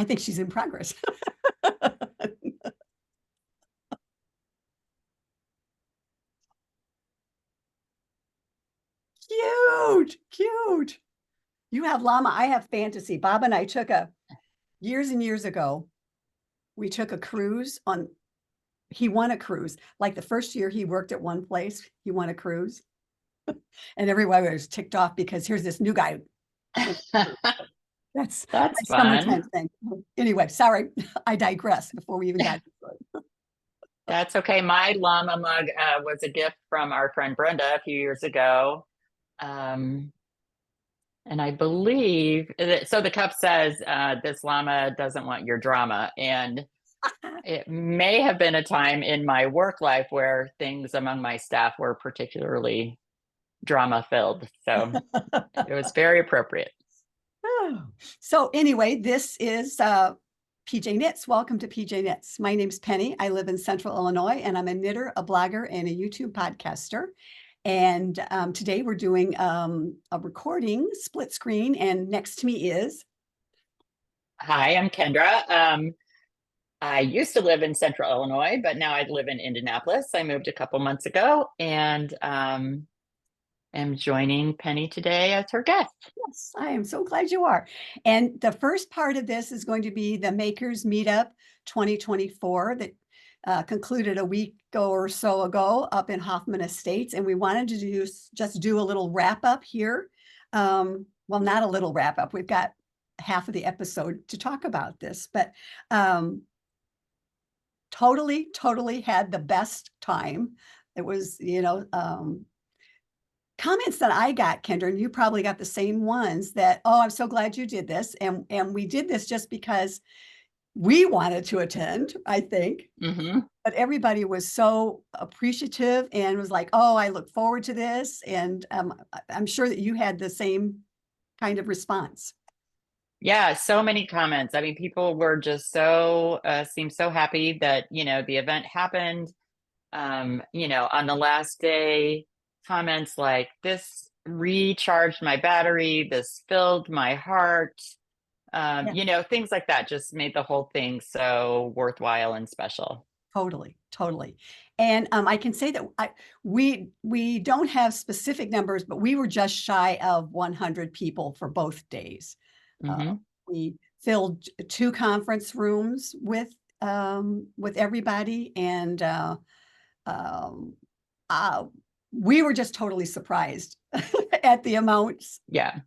I think she's in progress. Cute, cute. You have llama, I have fantasy. Bob and I took years and years ago, we took a cruise on, he won a cruise. Like the first year he worked at one place, he won a cruise. And everyone was ticked off because here's this new guy. That's my fun. summertime thing. Anyway, sorry, I digress before we even got to it. That's okay. My llama mug was a gift from our friend Brenda a few years ago. And I believe, so the cup says, this llama doesn't want your drama. And it may have been a time in my work life where things among my staff were particularly drama filled. So it was very appropriate. So anyway, this is PJ Knits. Welcome to PJ Knits. My name's Penny. I live in Central Illinois, and I'm a knitter, a blogger, and a YouTube podcaster. And today we're doing a recording, split screen, and next to me is... Hi, I'm Kendra. I used to live in Central Illinois, but now I live in Indianapolis. I moved a couple months ago, and am joining Penny today as her guest. Yes, I am so glad you are. And the first part of this is going to be the Makers Meetup 2024 that concluded a week or so ago up in Hoffman Estates. And we wanted to just do a little wrap up here. Well, not a little wrap up. We've got half of the episode to talk about this, but totally had the best time. It was, comments that I got, Kendra, and you probably got the same ones that, oh, I'm so glad you did this. And we did this just because we wanted to attend, I think. Mm-hmm. But everybody was so appreciative and was like, oh, I look forward to this. And I'm sure that you had the same kind of response. Yeah, so many comments. I mean, people were just seemed so happy that, the event happened. On the last day, comments like, this recharged my battery, this filled my heart, things like that just made the whole thing so worthwhile and special. Totally. And I can say that we don't have specific numbers, but we were just shy of 100 people for both days. Mm-hmm. We filled 2 conference rooms with everybody, and we were just totally surprised at the amounts. Yeah,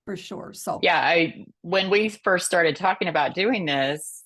for sure. So yeah, when we first started talking about doing this,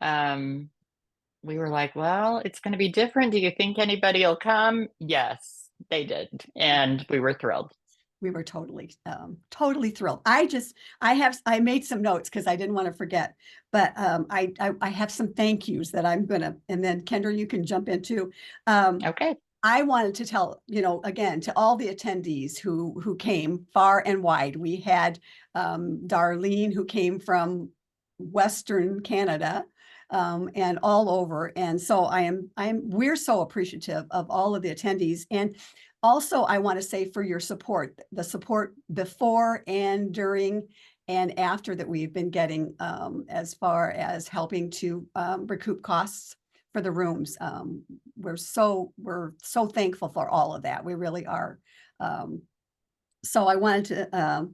we were like, well, it's going to be different. Do you think anybody will come? Yes, they did, and we were thrilled. We were totally thrilled. I made some notes because I didn't want to forget, but I have some thank yous that I'm gonna, and then Kendra, you can jump into. Okay. I wanted to tell, again, to all the attendees who came far and wide. We had Darlene, who came from Western Canada, and all over. And so we're so appreciative of all of the attendees. And also, I want to say for your support, the support before and during and after that we've been getting, as far as helping to recoup costs for the rooms. We're so thankful for all of that. We really are. So I wanted to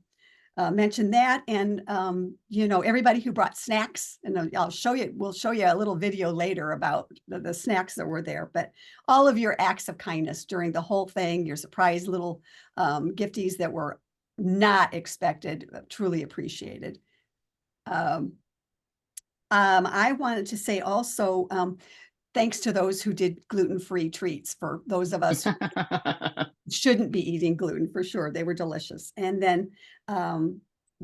mention that, and everybody who brought snacks, and we'll show you a little video later about the snacks that were there, but all of your acts of kindness during the whole thing, your surprise little gifties that were not expected, truly appreciated. I wanted to say also, thanks to those who did gluten-free treats for those of us who shouldn't be eating gluten, for sure. They were delicious. And then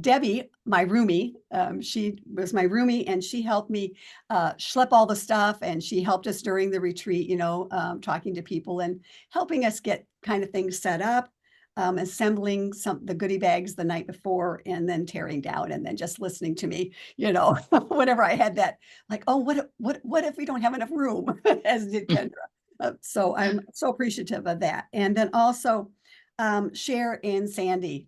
Debbie, my roomie, she was my roomie, and she helped me schlep all the stuff, and she helped us during the retreat, talking to people and helping us get kind of things set up, assembling the goodie bags the night before, and then tearing down, and then just listening to me, whenever I had that, like, oh, what if we don't have enough room, as did Kendra. So I'm so appreciative of that. And then also Cher and Sandy.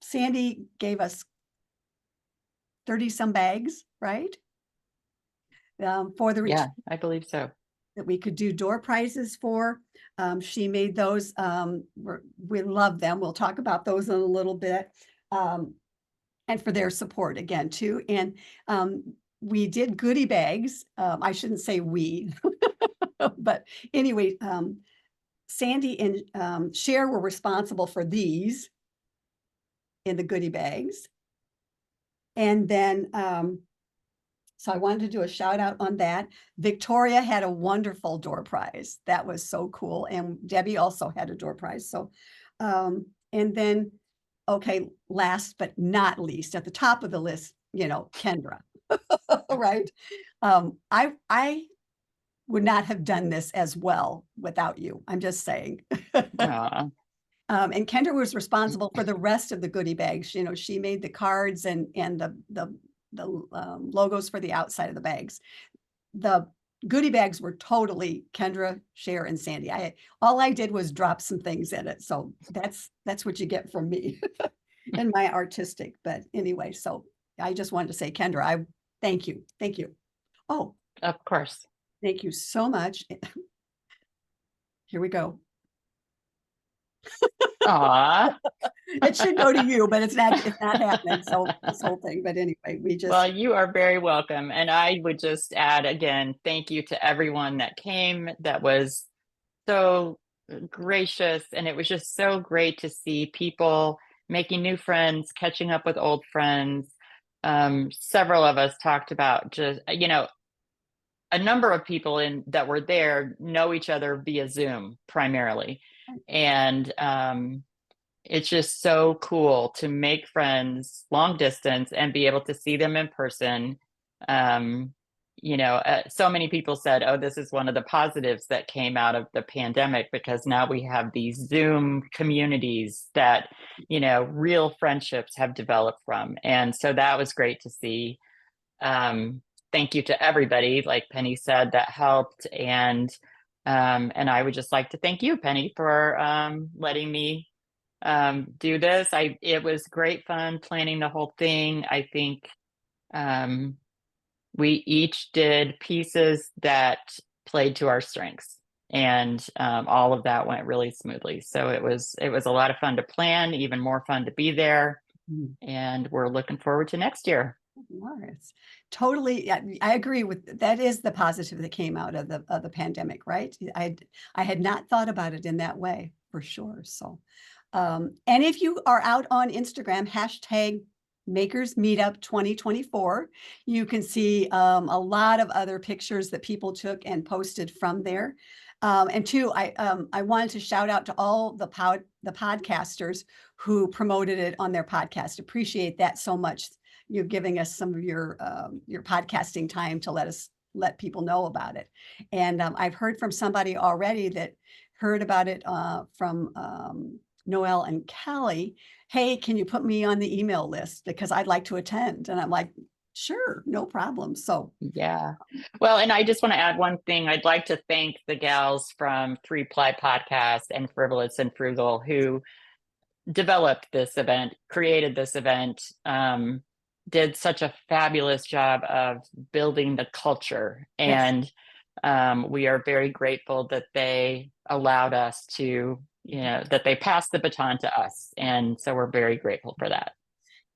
Sandy gave us 30 some bags, right? For the Yeah, retreat I believe so. that we could do door prizes for. She made those. We love them. We'll talk about those in a little bit. And for their support again too. And we did goodie bags. I shouldn't say we, but anyway, Sandy and Cher were responsible for these in the goodie bags. And then, so I wanted to do a shout out on that. Victoria had a wonderful door prize. That was so cool. And Debbie also had a door prize. So, and then, okay, last but not least, at the top of the list, Kendra, right? I would not have done this as well without you. I'm just saying. And Kendra was responsible for the rest of the goodie bags. She made the cards and the logos for the outside of the bags. The goodie bags were totally Kendra, Cher, and Sandy. All I did was drop some things in it. So that's what you get from me and my artistic. But anyway, so I just wanted to say, Kendra, I thank you. Thank you. Oh, of course. Thank you so much. Here we go. Aw. It should go to you, but it's not happening. So this whole thing, but anyway, well, you are very welcome. And I would just add again, thank you to everyone that came. That was so gracious. And it was just so great to see people making new friends, catching up with old friends. Several of us talked about just, a number of people that were there know each other via Zoom primarily. And it's just so cool to make friends long distance and be able to see them in person. So many people said, oh, this is one of the positives that came out of the pandemic, because now we have these Zoom communities that, real friendships have developed from. And so that was great to see. Thank you to everybody, like Penny said, that helped. And I would just like to thank you, Penny, for letting me do this. It was great fun planning the whole thing. I think we each did pieces that played to our strengths, and all of that went really smoothly. So it was a lot of fun to plan, even more fun to be there. And we're looking forward to next year. It's totally, I agree with that. Is the positive that came out of the pandemic, right? I had not thought about it in that way, for sure. So, and if you are out on Instagram, hashtag Makers Meetup 2024, you can see a lot of other pictures that people took and posted from there. And two, I wanted to shout out to all the podcasters who promoted it on their podcast. Appreciate that so much. You're giving us some of your podcasting time to let people know about it. And I've heard from somebody already that heard about it from Noelle and Kelly. Hey, can you put me on the email list, because I'd like to attend? And I'm like, sure, no problem. So yeah. Well, and I just want to add one thing. I'd like to thank the gals from 3-Ply Podcast and Frivolous and Frugal who developed this event, created this event, did such a fabulous job of building the culture. And we are very grateful that they allowed us to, that they passed the baton to us. And so we're very grateful for that.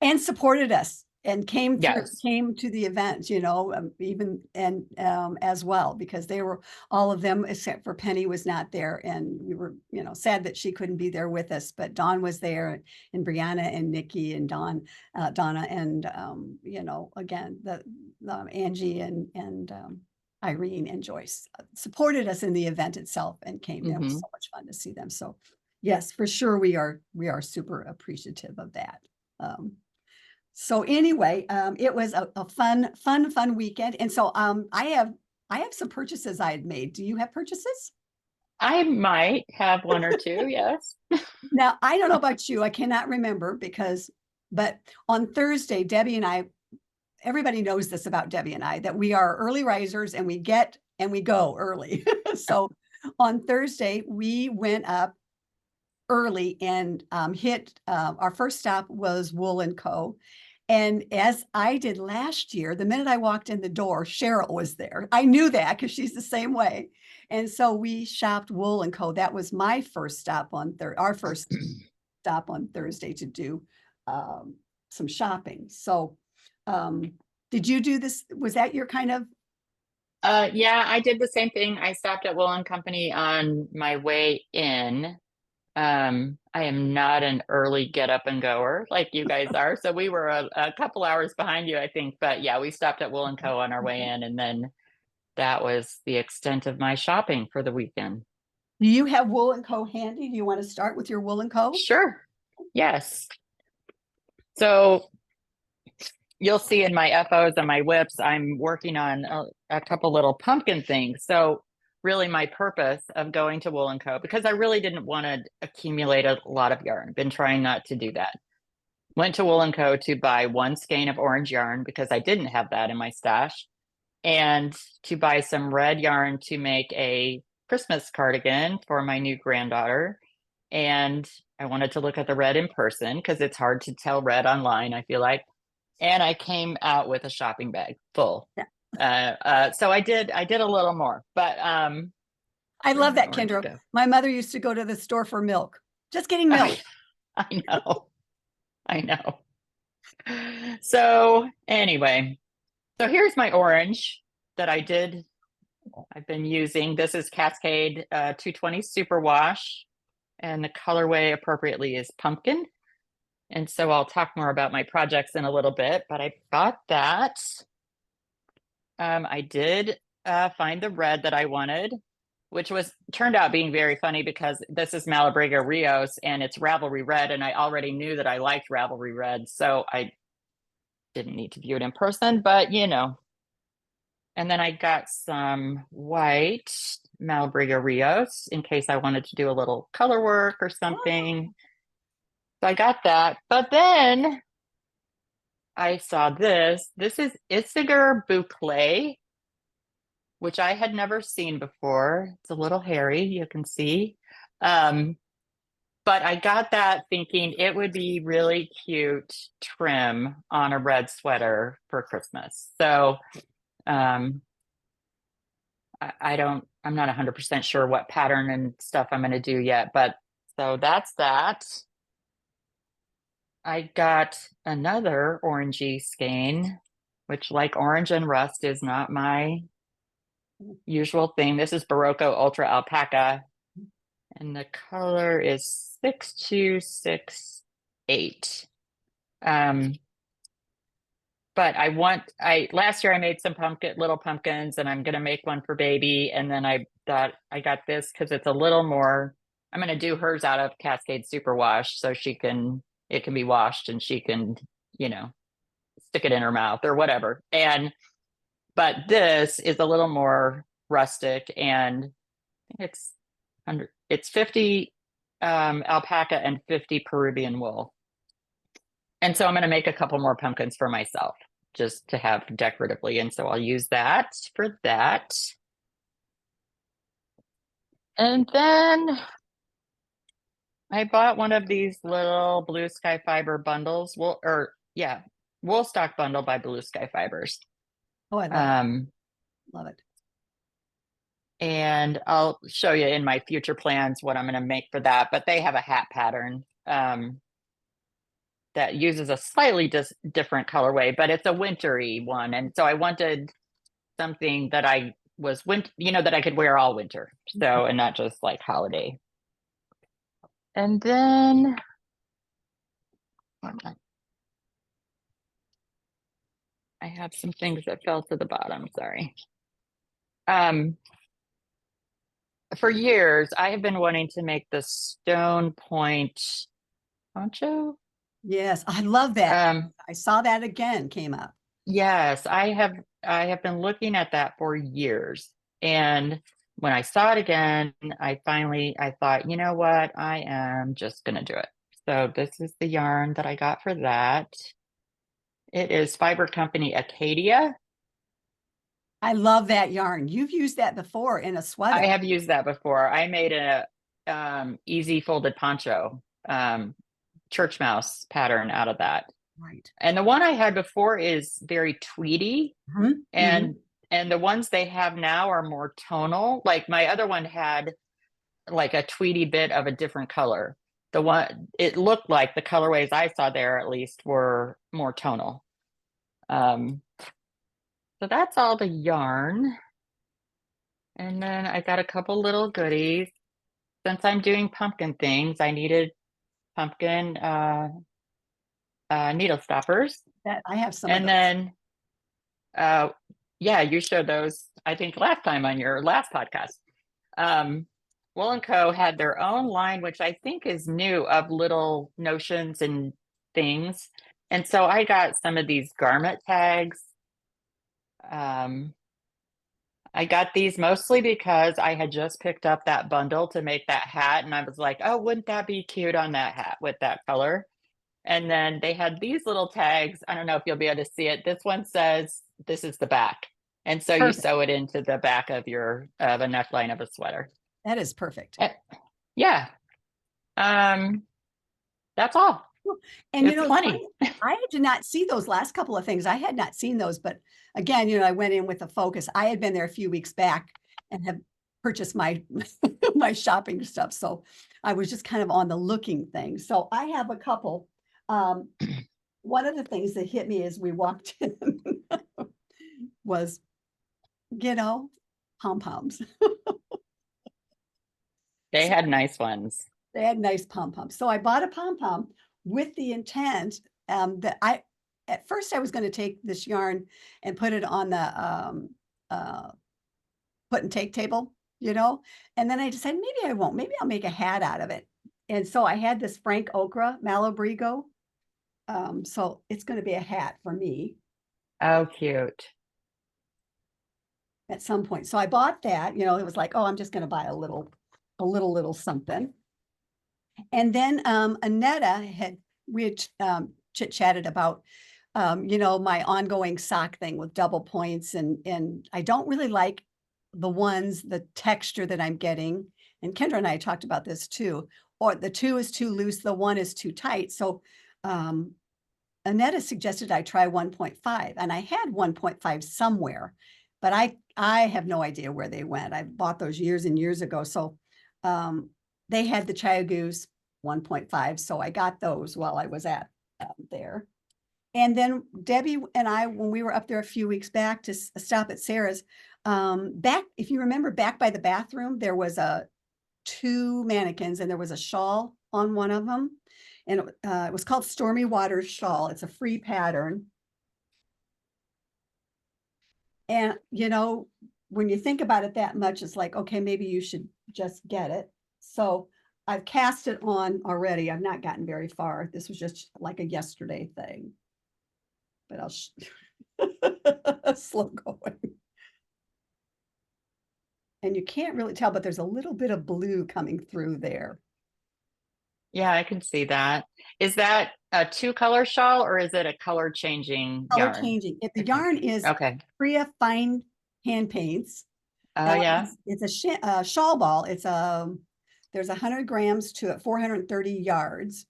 And supported us and came to the event, even and as well, because they were, all of them except for Penny was not there, and we were sad that she couldn't be there with us, but Dawn was there, and Brianna and Nikki and Donna and again the Angie and Irene and Joyce supported us in the event itself and came. It was so much fun to see them. So yes, for sure we are super appreciative of that. So anyway, it was a fun weekend. And so I have some purchases I had made. Do you have purchases? I might have one or two, yes. Now, I don't know about you. I cannot remember but on Thursday, Debbie and I, everybody knows this about Debbie and I, that we are early risers and we get and we go early. So on Thursday, we went up early and hit our first stop was Wool & Co. And as I did last year, the minute I walked in the door, Cheryl was there. I knew that because she's the same way. And so we shopped Wool and Co. That was my first stop on our first stop on Thursday to do some shopping. So did you do this? Was that your kind of? Yeah, I did the same thing. I stopped at Wool & Company on my way in. I am not an early get up and goer like you guys are. So we were a couple hours behind you, I think. But yeah, we stopped at Wool & Co. on our way in, and then that was the extent of my shopping for the weekend. Do you have Wool and Co. handy? Do you want to start with your Wool and Co.? Sure. Yes. So you'll see in my FOs and my whips, I'm working on a couple little pumpkin things. So really my purpose of going to Wool & Co., because I really didn't want to accumulate a lot of yarn. Been trying not to do that. Went to Wool & Co. to buy one skein of orange yarn because I didn't have that in my stash, and to buy some red yarn to make a Christmas cardigan for my new granddaughter. And I wanted to look at the red in person because it's hard to tell red online, I feel like. And I came out with a shopping bag full. Yeah. So I did a little more, but I love that, Kendra. My mother used to go to the store for milk, just getting milk. I know. So anyway, so here's my orange that I've been using. This is Cascade 220 Superwash, and the colorway appropriately is pumpkin. And so I'll talk more about my projects in a little bit, but I bought that. I did find the red that I wanted, which turned out being very funny because this is Malabriga Rios and it's Ravelry red. And I already knew that I liked Ravelry red. So I didn't need to view it in person, but you know. And then I got some white Malabriga Rios in case I wanted to do a little color work or something. So I got that, but then I saw this. This is Isager Boucle, which I had never seen before. It's a little hairy, you can see. But I got that thinking it would be really cute trim on a red sweater for Christmas. So I'm not 100% sure what pattern and stuff I'm going to do yet, but so that's that. I got another orangey skein, which, like orange and rust, is not my usual thing. This is Barocco Ultra Alpaca, and the color is 6268. But last year I made some little pumpkins, and I'm going to make one for baby. And then I thought I got this because it's a little more, I'm going to do hers out of Cascade Superwash so it can be washed and she can, stick it in her mouth or whatever. But this is a little more rustic, and I think it's 50 alpaca and 50 Peruvian wool. And so I'm going to make a couple more pumpkins for myself just to have decoratively. And so I'll use that for that. And then I bought one of these little Blue Sky Fiber bundles. Wool stock bundle by Blue Sky Fibers. Oh, I love it. Love it. And I'll show you in my future plans what I'm going to make for that. But they have a hat pattern that uses a slightly different colorway, but it's a wintry one. And so I wanted something that that I could wear all winter. So, and not just like holiday. And then I have some things that fell to the bottom, sorry. For years, I have been wanting to make the stone point poncho. Yes, I love that. I saw that again came up. Yes, I have been looking at that for years. And when I saw it again, I thought, you know what? I am just going to do it. So this is the yarn that I got for that. It is Fiber Company Acadia. I love that yarn. You've used that before in a sweater. I have used that before. I made a easy folded poncho, church mouse pattern out of that. Right. And the one I had before is very tweedy, Mhm, mhm. and the ones they have now are more tonal. Like my other one had like a tweedy bit of a different color. The one it looked like the colorways I saw there at least were more tonal. So that's all the yarn. And then I got a couple little goodies. Since I'm doing pumpkin things, I needed pumpkin needle stoppers. That I have some of And those. then uh yeah, you showed those I think last time on your last podcast. Um Wool & Co had their own line, which I think is new, of little notions and things. And so I got some of these garment tags. Um I got these mostly because I had just picked up that bundle to make that hat, and I was like, oh, wouldn't that be cute on that hat with that color? And then they had these little tags. I don't know if you'll be able to see it. This one says this is the back. And so you Perfect. sew it into the back of a neckline of a sweater. That is perfect. Yeah. That's all. And It's it's funny, plenty. I did not see those last couple of things. I had not seen those, but again, I went in with a focus. I had been there a few weeks back and have purchased my my shopping stuff. So I was just kind of on the looking thing. So I have a couple. One of the things that hit me as we walked in was, pom-poms. They had nice ones. They had nice pom-poms. So I bought a pom-pom with the intent that at first I was going to take this yarn and put it on the put and take table, and then I decided maybe I won't. Maybe I'll make a hat out of it. And so I had this Frank Okra Malabrigo. So it's going to be a hat for me Oh, cute. at some point. So I bought that, it was like, oh, I'm just going to buy a little something. And then Annetta we had chit-chatted about my ongoing sock thing with double points, and I don't really like the texture that I'm getting. And Kendra and I talked about this too, or the 2 is too loose, the 1 is too tight. So Annetta suggested I try 1.5, and I had 1.5 somewhere, but I have no idea where they went. I bought those years and years ago. So they had the Chaya Goose 1.5, so I got those while I was at there. And then Debbie and I, when we were up there a few weeks back to stop at Sarah's, if you remember, back by the bathroom, there was 2 mannequins, and there was a shawl on one of them. And it was called Stormy Waters Shawl. It's a free pattern. And, when you think about it that much, it's like, okay, maybe you should just get it. So I've cast it on already. I've not gotten very far. This was just like a yesterday thing. But I'll slow going. And you can't really tell, but there's a little bit of blue coming through there. Yeah, I can see that. Is that a 2-color shawl, or is it a color changing Color yarn? changing. If the Okay. yarn is Okay. Priya Fine Hand Paints. Oh, yeah. It's a shawl ball. There's 100 grams to it, 430 yards.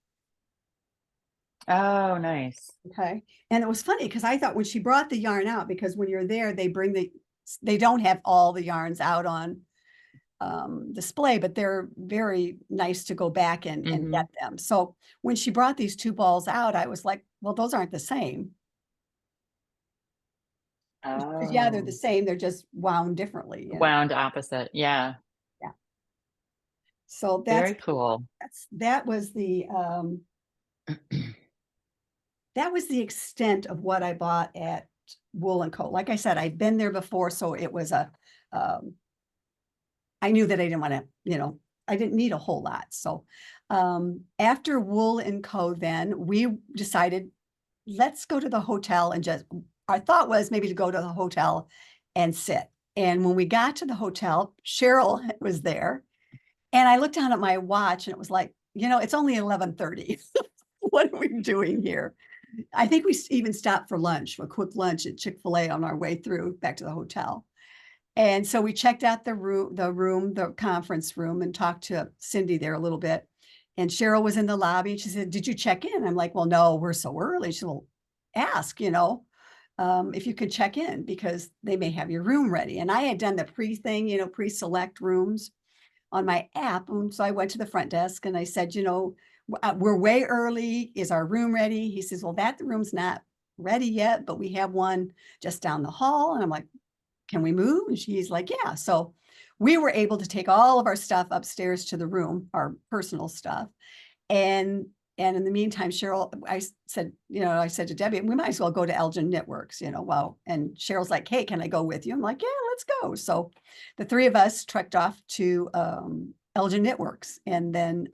Oh, nice. Okay. And it was funny because I thought when she brought the yarn out, because when you're there, they don't have all the yarns out on display, but they're very nice to go back and get them. So when she brought these 2 balls out, I was like, well, those aren't the same. Yeah, they're the Oh, same. They're just wound differently. wound opposite. Yeah. Yeah. So Very cool. that was the extent of what I bought at Wool & Co. Like I said, I'd been there before, so it was I knew that I didn't want to, I didn't need a whole lot. So after Wool & Co, then we decided, let's go to the hotel and our thought was maybe to go to the hotel and sit. And when we got to the hotel, Cheryl was there, and I looked down at my watch and it was like, it's only 11:30. What are we doing here? I think we even stopped for lunch, a quick lunch at Chick-fil-A on our way through back to the hotel. And so we checked out the conference room, and talked to Cindy there a little bit. and Cheryl was in the lobby and she said, did you check in? I'm like, well, no, we're so early. She will ask, if you could check in because they may have your room ready. And I had done the pre-thing, pre-select rooms on my app. And so I went to the front desk and I said, we're way early. Is our room ready? He says, well, that room's not ready yet, but we have one just down the hall. And I'm like, can we move? And she's like, yeah. So we were able to take all of our stuff upstairs to the room, our personal stuff. And in the meantime, Cheryl, I said to Debbie, we might as well go to Elgin Knitworks, and Cheryl's like, hey, can I go with you? I'm like, yeah, let's go. So the three of us trekked off to Elgin Knitworks and then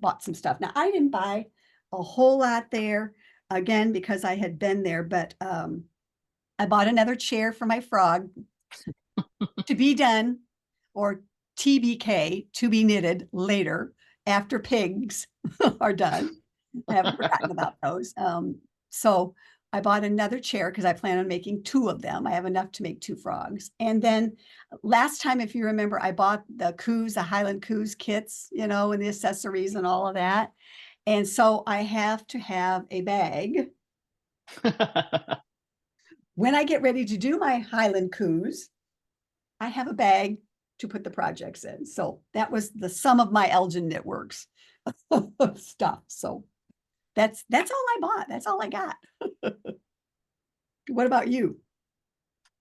bought some stuff. Now, I didn't buy a whole lot there, again, because I had been there, but I bought another chair for my frog to be done, or TBK, to be knitted later after pigs are done. I haven't forgotten about those. So I bought another chair because I plan on making 2 of them. I have enough to make 2 frogs. And then last time, if you remember, I bought the Highland Coos kits, and the accessories and all of that. And so I have to have a bag. When I get ready to do my Highland Coos, I have a bag to put the projects in. So that was the sum of my Elgin Knitworks stuff. So that's all I bought. That's all I got. What about you?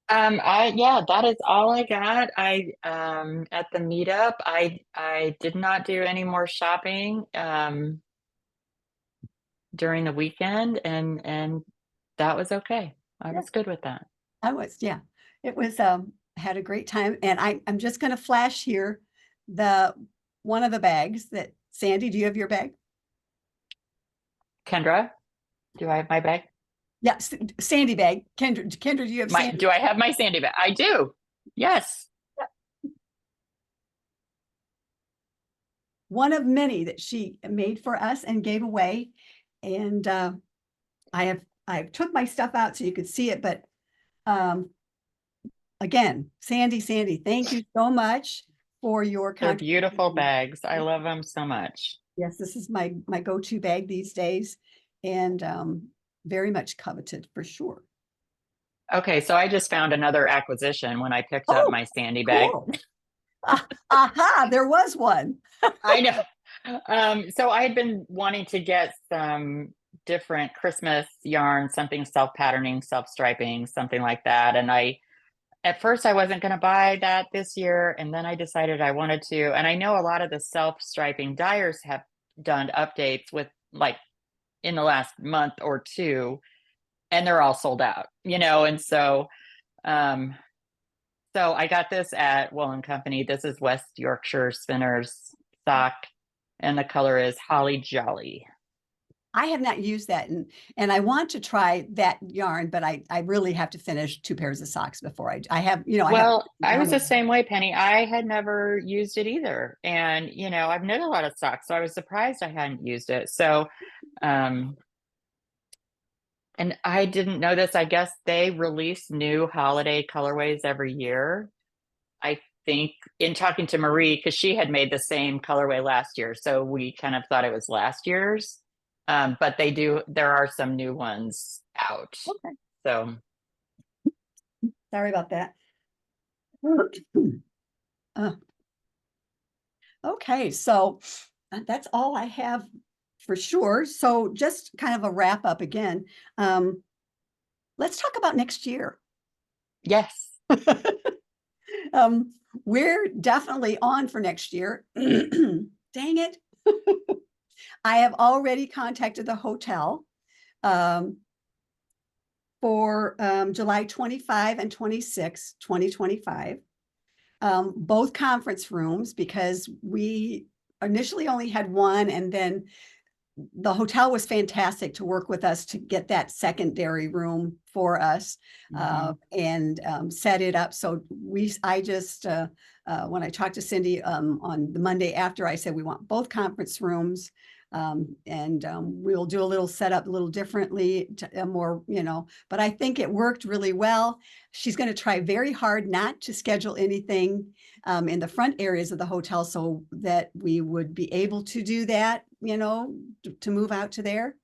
That is all I got. At the meetup, I did not do any more shopping during the weekend, and that was okay. I was good with that. It was had a great time. And I'm just going to flash here one of the bags that Sandy, do you have your bag? Kendra, do I have my bag? Yes, Sandy bag. Kendra, do you have Sandy? Do I have my Sandy bag? I do. Yes. One of many that she made for us and gave away. And I took my stuff out so you could see it, but again, Sandy, thank you so much for your They're beautiful bags. I love them so much. Yes, this is my go-to bag these days, and very much coveted for sure. Okay, so I just found another acquisition when I picked up my Sandy bag. Cool. Aha, there was one. I know. So I had been wanting to get some different Christmas yarn, something self-patterning, self-striping, something like that. And at first I wasn't going to buy that this year. And then I decided I wanted to. And I know a lot of the self-striping dyers have done updates with in the last month or 2, and they're all sold out, and so I got this at Wool & Company. This is West Yorkshire Spinners sock, and the color is Holly Jolly. I have not used that, and I want to try that yarn, but I really have to finish 2 pairs of socks before I have, I was the same way, Penny. I had never used it either. And, I've knit a lot of socks, so I was surprised I hadn't used it. So, and I didn't know this. I guess they release new holiday colorways every year. I think in talking to Marie, because she had made the same colorway last year. So we kind of thought it was last year's. But there are some new ones out. Okay. So sorry about that. Okay, so that's all I have for sure. So just kind of a wrap up again. Let's talk about next year. Yes. We're definitely on for next year. Dang it. I have already contacted the hotel for July 25 and 26, 2025. Both conference rooms, because we initially only had one, and then the hotel was fantastic to work with us to get that secondary room for us and set it up. So I just, when I talked to Cindy on the Monday after, I said, we want both conference rooms. We'll do a little setup a little differently, more, but I think it worked really well. She's going to try very hard not to schedule anything in the front areas of the hotel so that we would be able to do that, to move out to there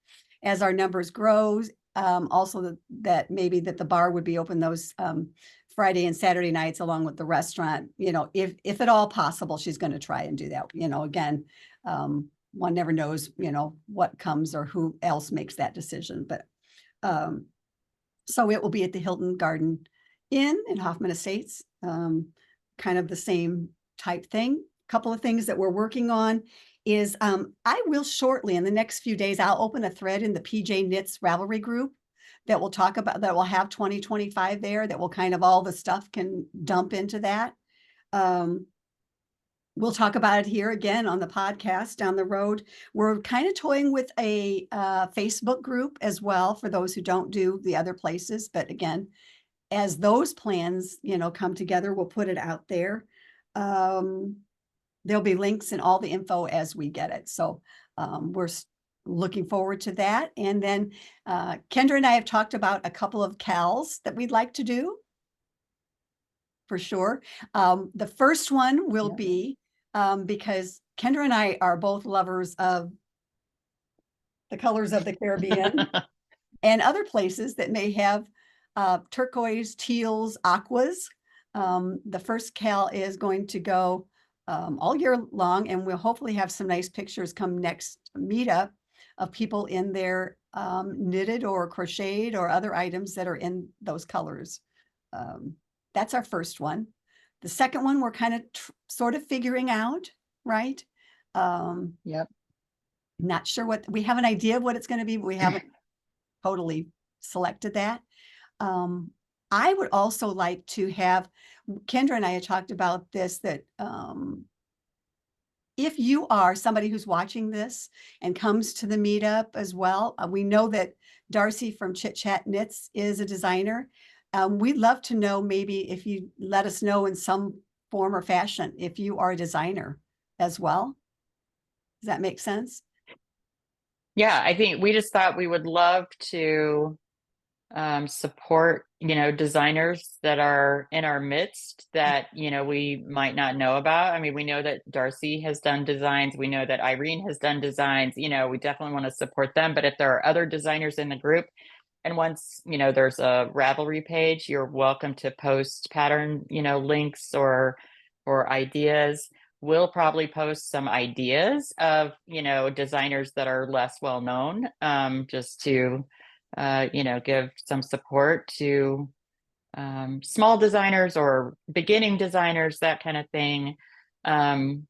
as our numbers grow. Also that maybe that the bar would be open those Friday and Saturday nights along with the restaurant, if at all possible, she's going to try and do that. Again, one never knows, what comes or who else makes that decision. But so it will be at the Hilton Garden Inn in Hoffman Estates, kind of the same type thing. A couple of things that we're working on is I will shortly, in the next few days, I'll open a thread in the PJKnits Ravelry group that will talk about, that will have 2025 there, that will kind of all the stuff can dump into that. We'll talk about it here again on the podcast down the road. We're kind of toying with a Facebook group as well for those who don't do the other places. But again, as those plans, come together, we'll put it out there. There'll be links and all the info as we get it. So we're looking forward to that. And then Kendra and I have talked about a couple of CALs that we'd like to do for sure. The first one will be because Kendra and I are both lovers of the colors of the Caribbean and other places that may have turquoise, teals, aquas. The first CAL is going to go all year long, and we'll hopefully have some nice pictures come next meetup of people in their knitted or crocheted or other items that are in those colors. That's our first one. The second one, we're kind of sort of figuring out, right? Yep. Not sure we have an idea of what it's going to be, but we haven't totally selected that. I would also like to have, Kendra and I had talked about this, that if you are somebody who's watching this and comes to the meetup as well, we know that Darcy from Chit Chat Knits is a designer. We'd love to know, maybe if you let us know in some form or fashion, if you are a designer as well. Does that make sense? Yeah, I think we just thought we would love to support, designers that are in our midst that, we might not know about. I mean, we know that Darcy has done designs. We know that Irene has done designs. We definitely want to support them. But if there are other designers in the group, and once, there's a Ravelry page, you're welcome to post pattern, links or ideas. We'll probably post some ideas of, designers that are less well known, just to, give some support to small designers or beginning designers, that kind of thing. And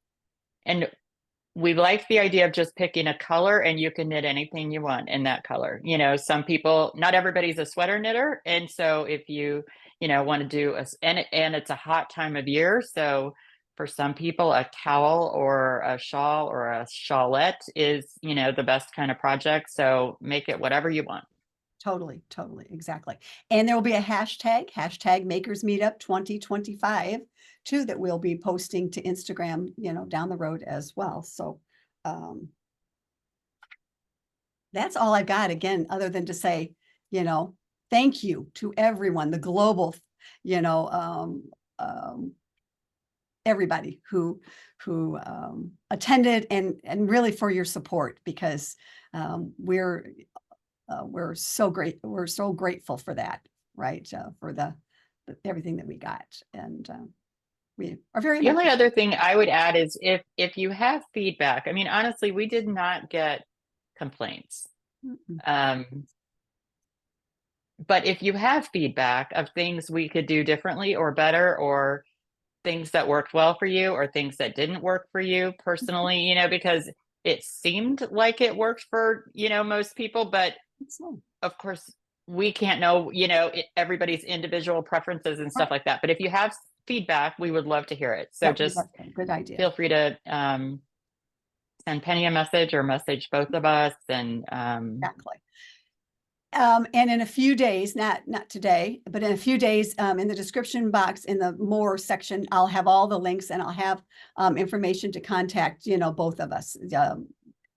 we like the idea of just picking a color, and you can knit anything you want in that color. Some people, not everybody's a sweater knitter. And so if you, want to do and it's a hot time of year. So for some people, a cowl or a shawl or a shawlette is, the best kind of project. So make it whatever you want. Totally, exactly. And there will be a hashtag Makers Meetup 2025 too, that we'll be posting to Instagram, down the road as well. So that's all I've got, again, other than to say, thank you to everyone, the global, everybody who attended, and really for your support, because we're so great. We're so grateful for that, right? For the everything that we got, and we are very. The only other thing I would add is if you have feedback. I mean, honestly, we did not get complaints. But if you have feedback of things we could do differently or better, or things that worked well for you or things that didn't work for you personally, because it seemed like it worked for, most people, but of course we can't know, everybody's individual preferences and stuff like that. But if you have feedback, we would love to hear it. So just good idea. Feel free to send Penny a message or message both of us. And exactly. And in a few days, not today, but in a few days, in the description box in the more section, I'll have all the links, and I'll have information to contact, both of us.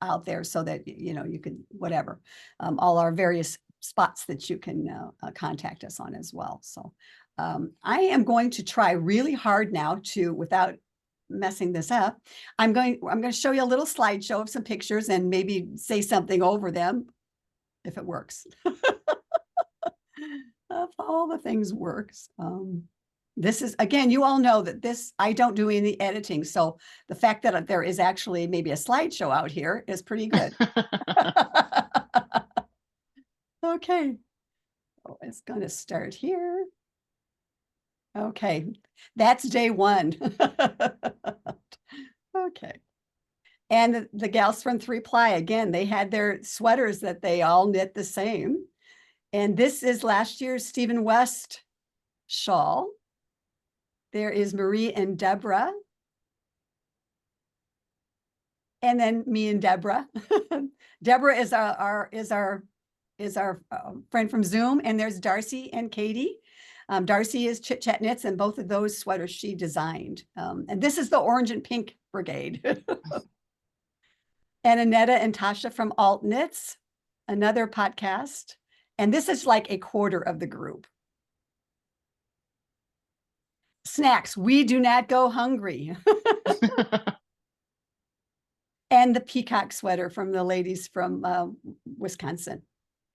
out there so that, you can, whatever, all our various spots that you can contact us on as well. So I am going to try really hard now to, without messing this up, I'm going to show you a little slideshow of some pictures and maybe say something over them if it works. If all the things works. This is, again, you all know that this, I don't do any editing. So the fact that there is actually maybe a slideshow out here is pretty good. Okay. Oh, it's going to start here. Okay. That's day one. Okay. And the gals from 3-Ply, again, they had their sweaters that they all knit the same. And this is last year's Stephen West shawl. There is Marie and Deborah. And then me and Deborah. Deborah is our friend from Zoom, and there's Darcy and Katie. Darcy is Chit Chat Knits, and both of those sweaters she designed. And this is the orange and pink brigade. And Annetta and Tasha from Alt Knits, another podcast. And this is like a quarter of the group. Snacks, we do not go hungry. And the peacock sweater from the ladies from Wisconsin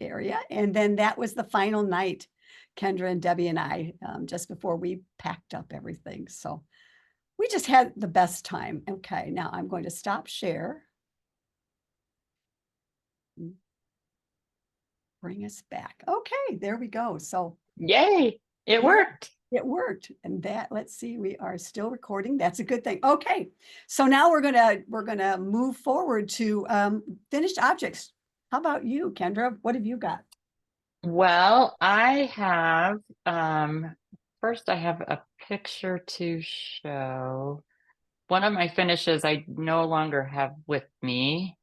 area. And then that was the final night, Kendra and Debbie and I, just before we packed up everything. So we just had the best time. Okay, now I'm going to stop share. Bring us back. Okay, there we go. So yay, it worked. It worked. And that, let's see, we are still recording. That's a good thing. Okay, so now we're gonna move forward to finished objects. How about you, Kendra? What have you got? Well, I have first I have a picture to show. One of my finishes I no longer have with me.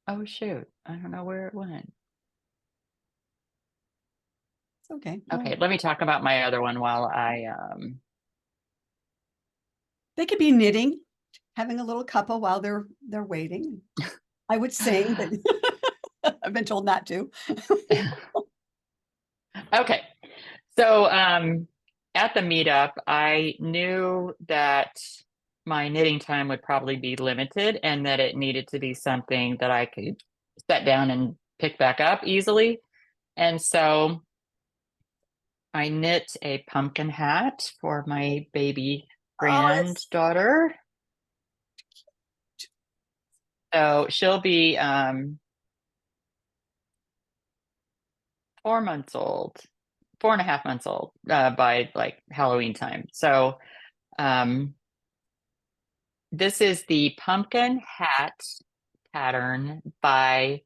Oh shoot, I don't know where it went. It's okay. Okay, let me talk about my other one while I They could be knitting, having a little cuppa while they're waiting. I would sing, but I've been told not to. Okay. So at the meetup, I knew that my knitting time would probably be limited and that it needed to be something that I could set down and pick back up easily. And so I knit a pumpkin hat for my baby granddaughter. So she'll be 4 months old, 4.5 months old by like Halloween time. So this is the pumpkin hat pattern by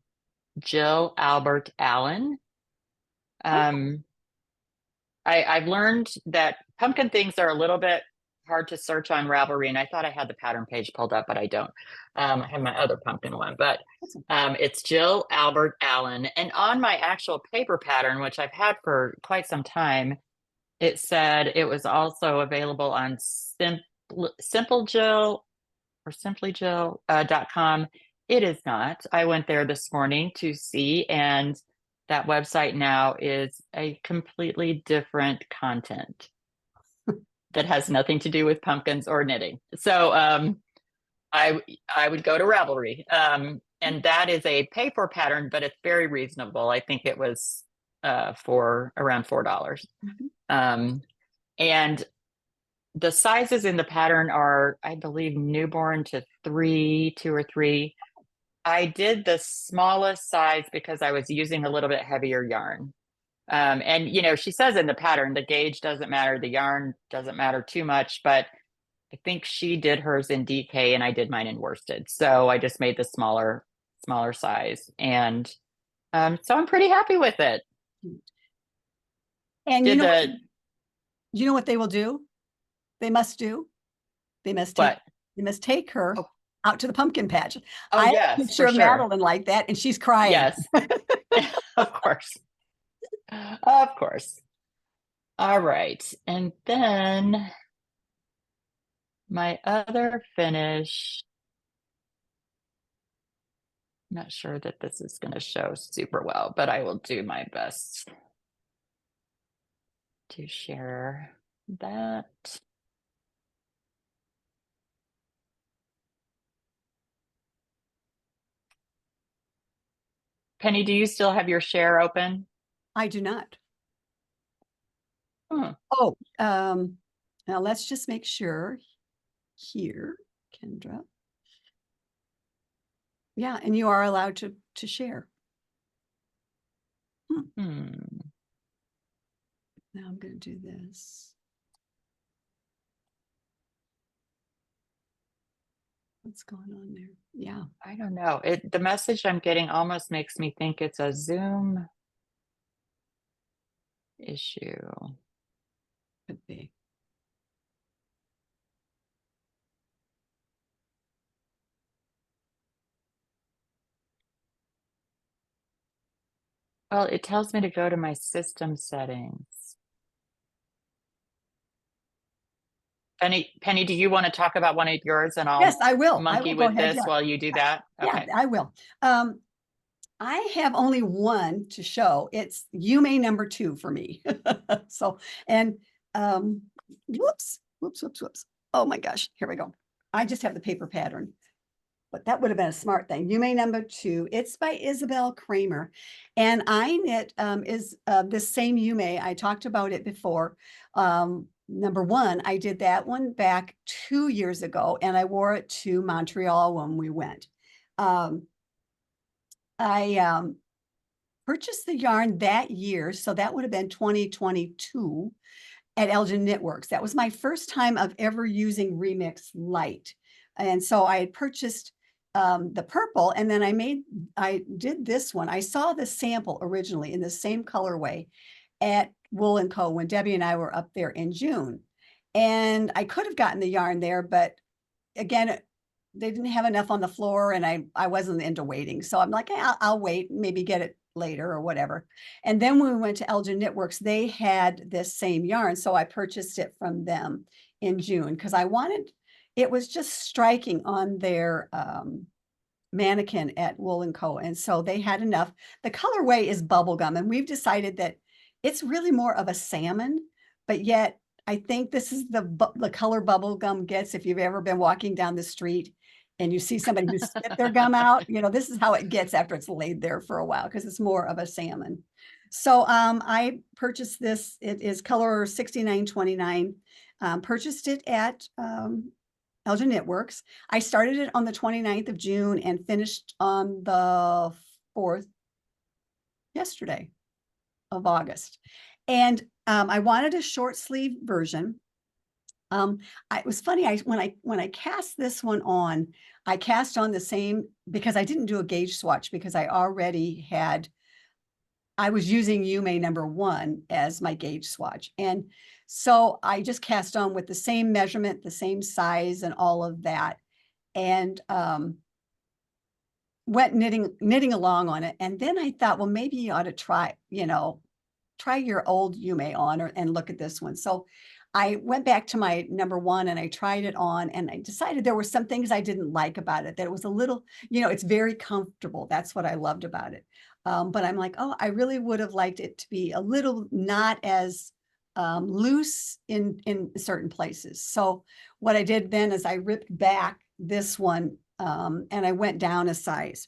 Jill Albert Allen. I've learned that pumpkin things are a little bit hard to search on Ravelry, and I thought I had the pattern page pulled up, but I don't. I have my other pumpkin one, but it's Jill Albert Allen. And on my actual paper pattern, which I've had for quite some time, it said it was also available on Simple Jill or simplyjill.com. It is not. I went there this morning to see, and that website now is a completely different content that has nothing to do with pumpkins or knitting. So I would go to Ravelry, and that is a paper pattern, but it's very reasonable. I think it was for around $4. And the sizes in the pattern are, I believe, newborn to 2 or 3. I did the smallest size because I was using a little bit heavier yarn. And, you know, she says in the pattern, the gauge doesn't matter, the yarn doesn't matter too much, but I think she did hers in DK and I did mine in worsted. So I just made the smaller size. And so I'm pretty happy with it. And you know what they will do? They must do. They must take her out to the pumpkin patch. Oh, yes, I'm sure Madeline like that, and she's crying. Yes, of course. Of course. All right. And then my other finish not sure that this is going to show super well, but I will do my best to share that. Penny, do you still have your share open? I do not. Hmm. Oh, now let's just make sure here, Kendra. Yeah, and you are allowed to share. Hmm. Now I'm going to do this. What's going on there? Yeah. I don't know. The message I'm getting almost makes me think it's a Zoom issue. Could be. Well, it tells me to go to my system settings. Penny, do you want to talk about one of yours and I'll Yes, I will. monkey Go with ahead. this Yeah. while you do that? Okay. Yeah, I will. I have only one to show. It's Yume number 2 for me. So, and whoops. Oh my gosh, here we go. I just have the paper pattern, but that would have been a smart thing. Yume number 2. It's by Isabel Kramer, and I knit is this same Yume. I talked about it before. Number 1, I did that one back 2 years ago, and I wore it to Montreal when we went. I purchased the yarn that year, so that would have been 2022 at Elgin Knitworks. That was my first time of ever using Remix Light. And so I had purchased the purple, and then I did this one. I saw the sample originally in the same colorway at Wool & Co. when Debbie and I were up there in June. And I could have gotten the yarn there, but again, they didn't have enough on the floor, and I wasn't into waiting. So I'm like, I'll wait, maybe get it later or whatever. And then when we went to Elgin Knitworks, they had this same yarn. So I purchased it from them in June because I wanted, it was just striking on their mannequin at Wool & Co. And so they had enough. The colorway is bubblegum, and we've decided that it's really more of a salmon, but yet I think this is the color bubblegum gets if you've ever been walking down the street and you see somebody who spit their gum out, this is how it gets after it's laid there for a while because it's more of a salmon. So I purchased this. It is color 6929. Purchased it at Elgin Knitworks. I started it on the 29th of June and finished on the 4th, yesterday of August. And I wanted a short sleeve version. It was funny. When I cast this one on, I cast on the same because I didn't do a gauge swatch because I was using Yume number 1 as my gauge swatch. And so I just cast on with the same measurement, the same size and all of that. And went knitting along on it. And then I thought, well, maybe you ought to try your old Yume on and look at this one. So I went back to my number 1 and I tried it on, and I decided there were some things I didn't like about it, that it was a little, it's very comfortable. That's what I loved about it. But I'm like, oh, I really would have liked it to be a little not as loose in certain places. So what I did then is I ripped back this one and I went down a size.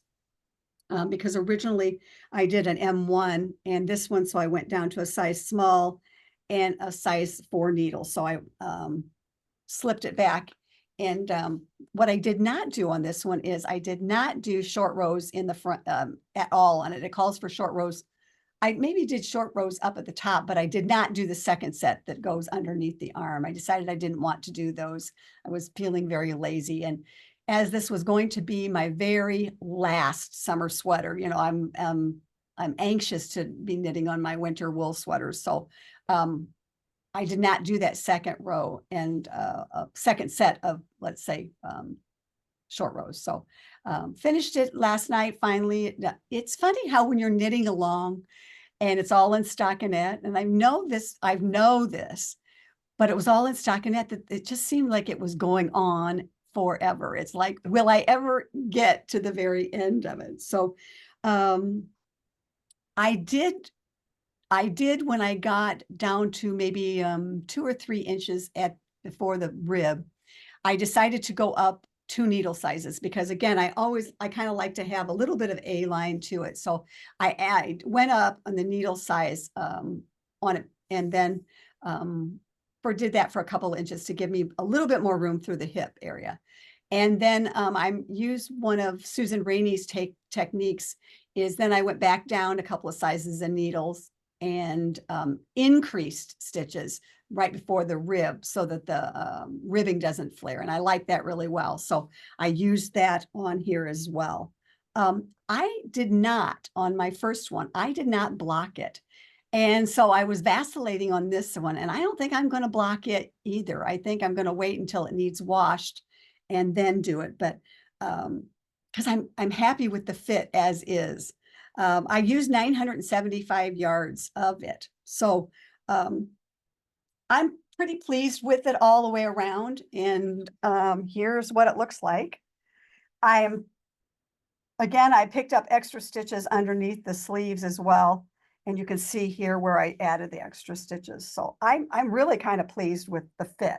Because originally I did an M1 and this one, so I went down to a size small and a size 4 needle. So I slipped it back. And what I did not do on this one is I did not do short rows in the front at all on it. It calls for short rows. I maybe did short rows up at the top, but I did not do the second set that goes underneath the arm. I decided I didn't want to do those. I was feeling very lazy. And as this was going to be my very last summer sweater, I'm anxious to be knitting on my winter wool sweaters. So I did not do that second row and a second set of, let's say, short rows. So finished it last night. Finally, it's funny how when you're knitting along and it's all in stockinette, and I know this, but it was all in stockinette, that it just seemed like it was going on forever. It's like, will I ever get to the very end of it? So I did when I got down to maybe 2 or 3 inches before the rib, I decided to go up 2 needle sizes because again, I kind of like to have a little bit of A-line to it. So I went up on the needle size on it, and then did that for a couple of inches to give me a little bit more room through the hip area. And then I used one of Susan Rainey's techniques is then I went back down a couple of sizes of needles and increased stitches right before the rib so that the ribbing doesn't flare. And I like that really well. So I used that on here as well. I did not, on my first one, I did not block it. And so I was vacillating on this one, and I don't think I'm going to block it either. I think I'm going to wait until it needs washed and then do it. But because I'm happy with the fit as is. I used 975 yards of it. So I'm pretty pleased with it all the way around. And here's what it looks like. Again, I picked up extra stitches underneath the sleeves as well. And you can see here where I added the extra stitches. So I'm really kind of pleased with the fit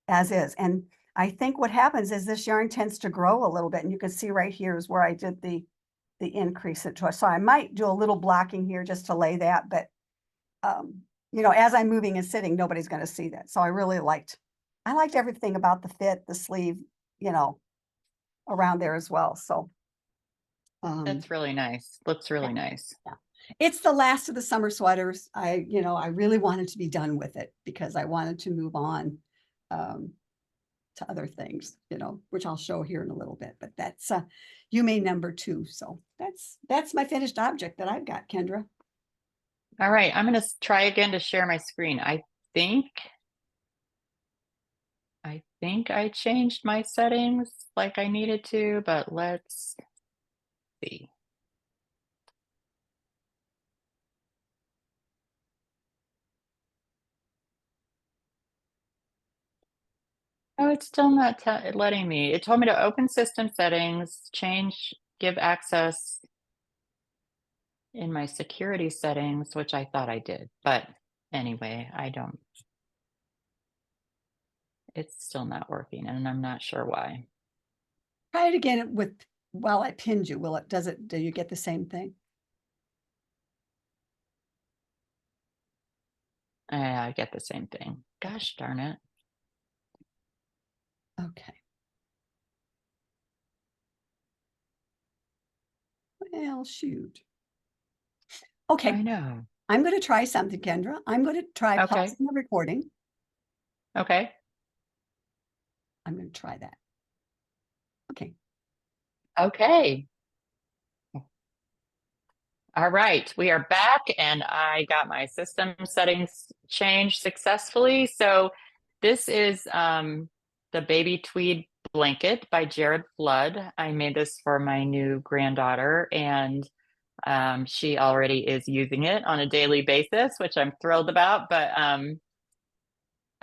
as is. And I think what happens is this yarn tends to grow a little bit. And you can see right here is where I did the increase it to us. So I might do a little blocking here just to lay that. But, you know, as I'm moving and sitting, nobody's going to see that. So I liked everything about the fit, the sleeve, you know, around there as well. So. That's really nice. Looks really nice. Yeah. It's the last of the summer sweaters. I really wanted to be done with it because I wanted to move on to other things, you know, which I'll show here in a little bit. But that's Yume number 2. So that's my finished object that I've got, Kendra. All right, I'm going to try again to share my screen. I think I changed my settings like I needed to, but let's see. Oh, it's still not letting me. It told me to open system settings, give access in my security settings, which I thought I did. But anyway, it's still not working, and I'm not sure why. Try it again while I pinned you. Do you get the same thing? I get the same thing. Gosh darn it. Okay. Well, shoot. Okay. I know. I'm going to try something, Kendra. I'm going to try pausing the recording. Okay. I'm going to try that. Okay. Okay. All right, we are back, and I got my system settings changed successfully. So this is the baby tweed blanket by Jared Flood. I made this for my new granddaughter, and she already is using it on a daily basis, which I'm thrilled about. But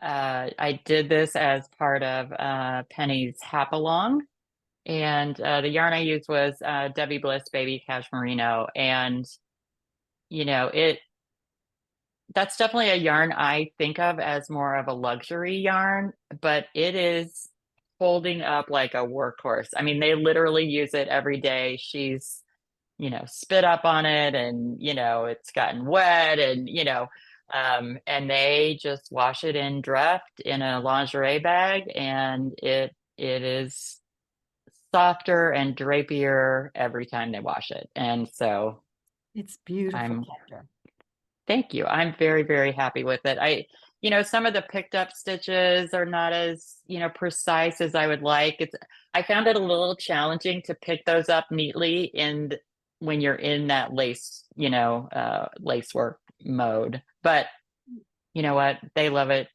I did this as part of Penny's Hap Along. And the yarn I used was Debbie Bliss Baby Cashmerino. And, you know, that's definitely a yarn I think of as more of a luxury yarn, but it is holding up like a workhorse. I mean, they literally use it every day. She's, you know, spit up on it, and, you know, it's gotten wet, and, you know, and they just wash it in Dreft in a lingerie bag, and it is softer and drapier every time they wash it. And so it's beautiful. Thank you. I'm very, very happy with it. You know, some of the picked up stitches are not as, you know, precise as I would like. I found it a little challenging to pick those up neatly when you're in that lace, you know, lace work mode. But you know what? They love it.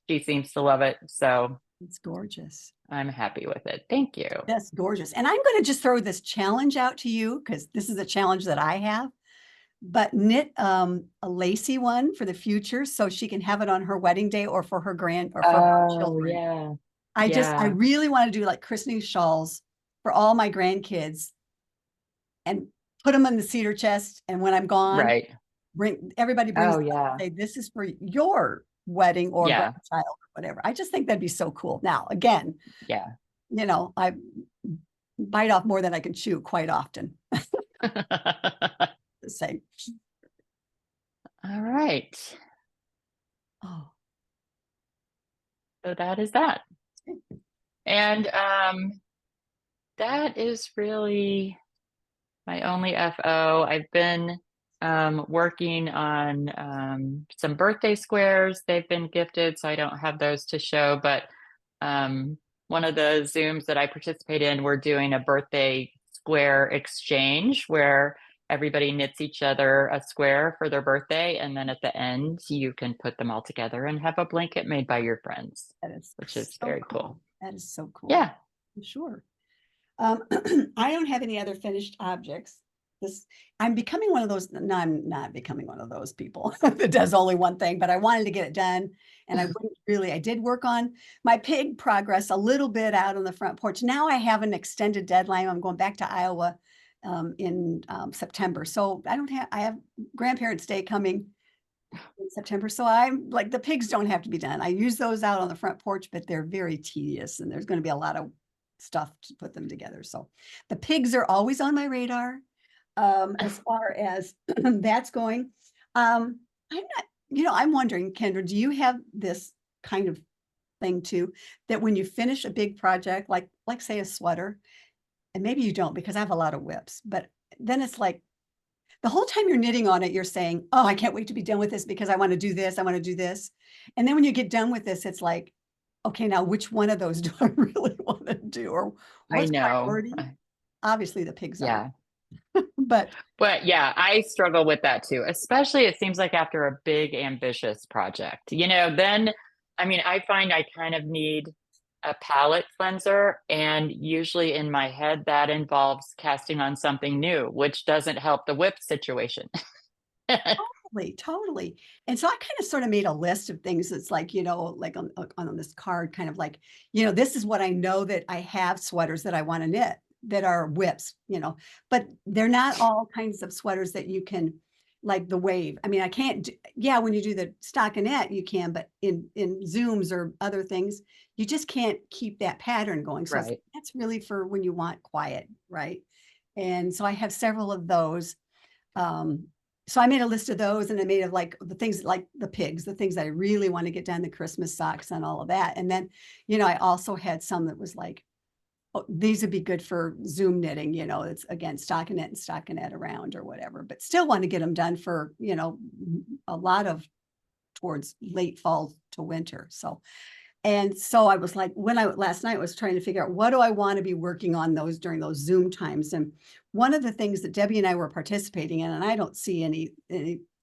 She seems to love it. So it's gorgeous. I'm happy with it. Thank you. That's gorgeous. And I'm going to just throw this challenge out to you because this is a challenge that I have. But knit a lacy one for the future so she can have it on her wedding day or for her her children. Yeah. I really want to do like christening shawls for all my grandkids and put them in the cedar chest. And when I'm gone, Right. everybody brings Oh, them up yeah. and say, this is for your wedding or Yeah. grandchild or whatever. I just think that'd be so cool. Now, again, Yeah. I bite off more than I can chew quite often. To say, All right. oh, So that is that. And that is really my only FO. I've been working on some birthday squares. They've been gifted, so I don't have those to show. But one of the Zooms that I participate in, we're doing a birthday square exchange where everybody knits each other a square for their birthday. And then at the end, you can put them all together and have a blanket made by your friends, which is so very cool. cool. That is so cool. Yeah. Sure. I don't have any other finished objects. I'm becoming one of those. No, I'm not becoming one of those people that does only one thing, but I wanted to get it done. And I did work on my pig progress a little bit out on the front porch. Now I have an extended deadline. I'm going back to Iowa in September. So I have Grandparents' Day coming in September. So I'm like, the pigs don't have to be done. I use those out on the front porch, but they're very tedious and there's going to be a lot of stuff to put them together. So the pigs are always on my radar. As far as that's going, I'm not, I'm wondering, Kendra, do you have this kind of thing too, that when you finish a big project, like say a sweater, and maybe you don't because I have a lot of whips, but then it's like the whole time you're knitting on it, you're saying, oh, I can't wait to be done with this because I want to do this. I want to do this. And then when you get done with this, it's like, okay, now which one of those do I really want to do? Or what's priority? Obviously the pigs are. But yeah, I struggle with that too, especially it seems like after a big ambitious project, then, I find I kind of need a palette cleanser, and usually in my head that involves casting on something new, which doesn't help the whip situation. Totally. And so I kind of sort of made a list of things that's like, like on this card, kind of like, this is what I know that I have sweaters that I want to knit that are whips, but they're not all kinds of sweaters that you can, like the wave. I can't, when you do the stockinette, you can, but in Zooms or other things, you just can't keep that pattern going. So Right. that's really for when you want quiet, right? And so I have several of those. So I made a list of those, and I made of like the things like the pigs, the things that I really want to get done, the Christmas socks and all of that. And then, I also had some that was like, oh, these would be good for Zoom knitting, it's again, stockinette around or whatever, but still want to get them done for, a lot of towards late fall to winter. So I was like, last night was trying to figure out what do I want to be working on during those Zoom times. And one of the things that Debbie and I were participating in, and I don't see any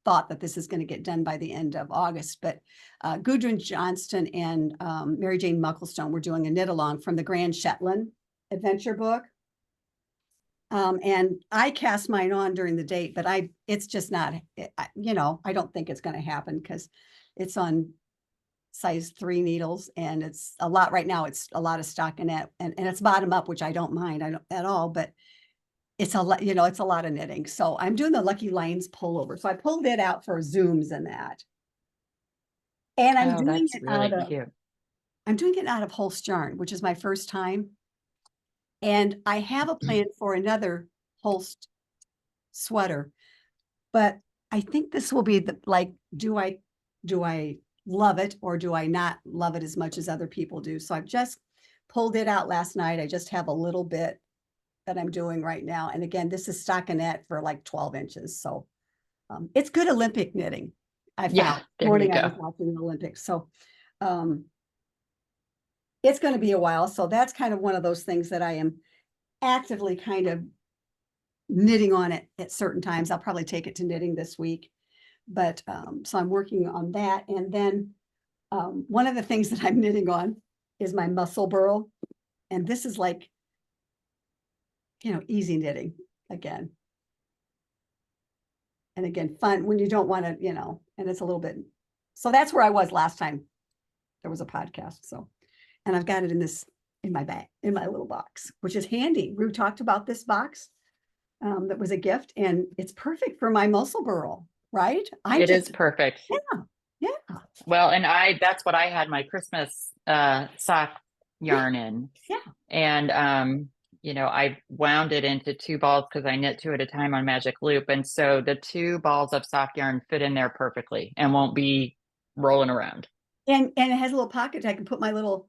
thought that this is going to get done by the end of August, but Gudrun Johnston and Mary Jane Mucklestone were doing a knit along from the Grand Shetland adventure book. And I cast mine on during the date, but it's just not, I don't think it's going to happen because it's on size 3 needles, and it's a lot right now. It's a lot of stockinette, and it's bottom up, which I don't mind at all, but it's a lot, it's a lot of knitting. So I'm doing the Lucky Lines pullover. So I pulled it out for Zooms and that. And I'm doing it out of Holst yarn, which is my first time. And I have a plan for another Holst sweater, but I think this will be do I love it or do I not love it as much as other people do? So I've just pulled it out last night. I just have a little bit that I'm doing right now. And again, this is stockinette for like 12 inches. So it's good Olympic knitting. I found morning I was watching the Olympics. So it's going to be a while. So that's kind of one of those things that I am actively kind of knitting on it at certain times. I'll probably take it to knitting this week. But so I'm working on that. And then one of the things that I'm knitting on is my Musselburgh. And this is like, easy knitting again. And again, fun when you don't want to, and it's a little bit. So that's where I was last time there was a podcast. So And I've got it in my bag, in my little box, which is handy. Rue talked about this box that was a gift, and it's perfect for my Musselburgh, right? It is perfect. Yeah. Well, and that's what I had my Christmas sock yarn in. Yeah. And you know, I wound it into 2 balls because I knit 2 at a time on Magic Loop. And so the 2 balls of sock yarn fit in there perfectly and won't be rolling around. And it has a little pocket. I can put my little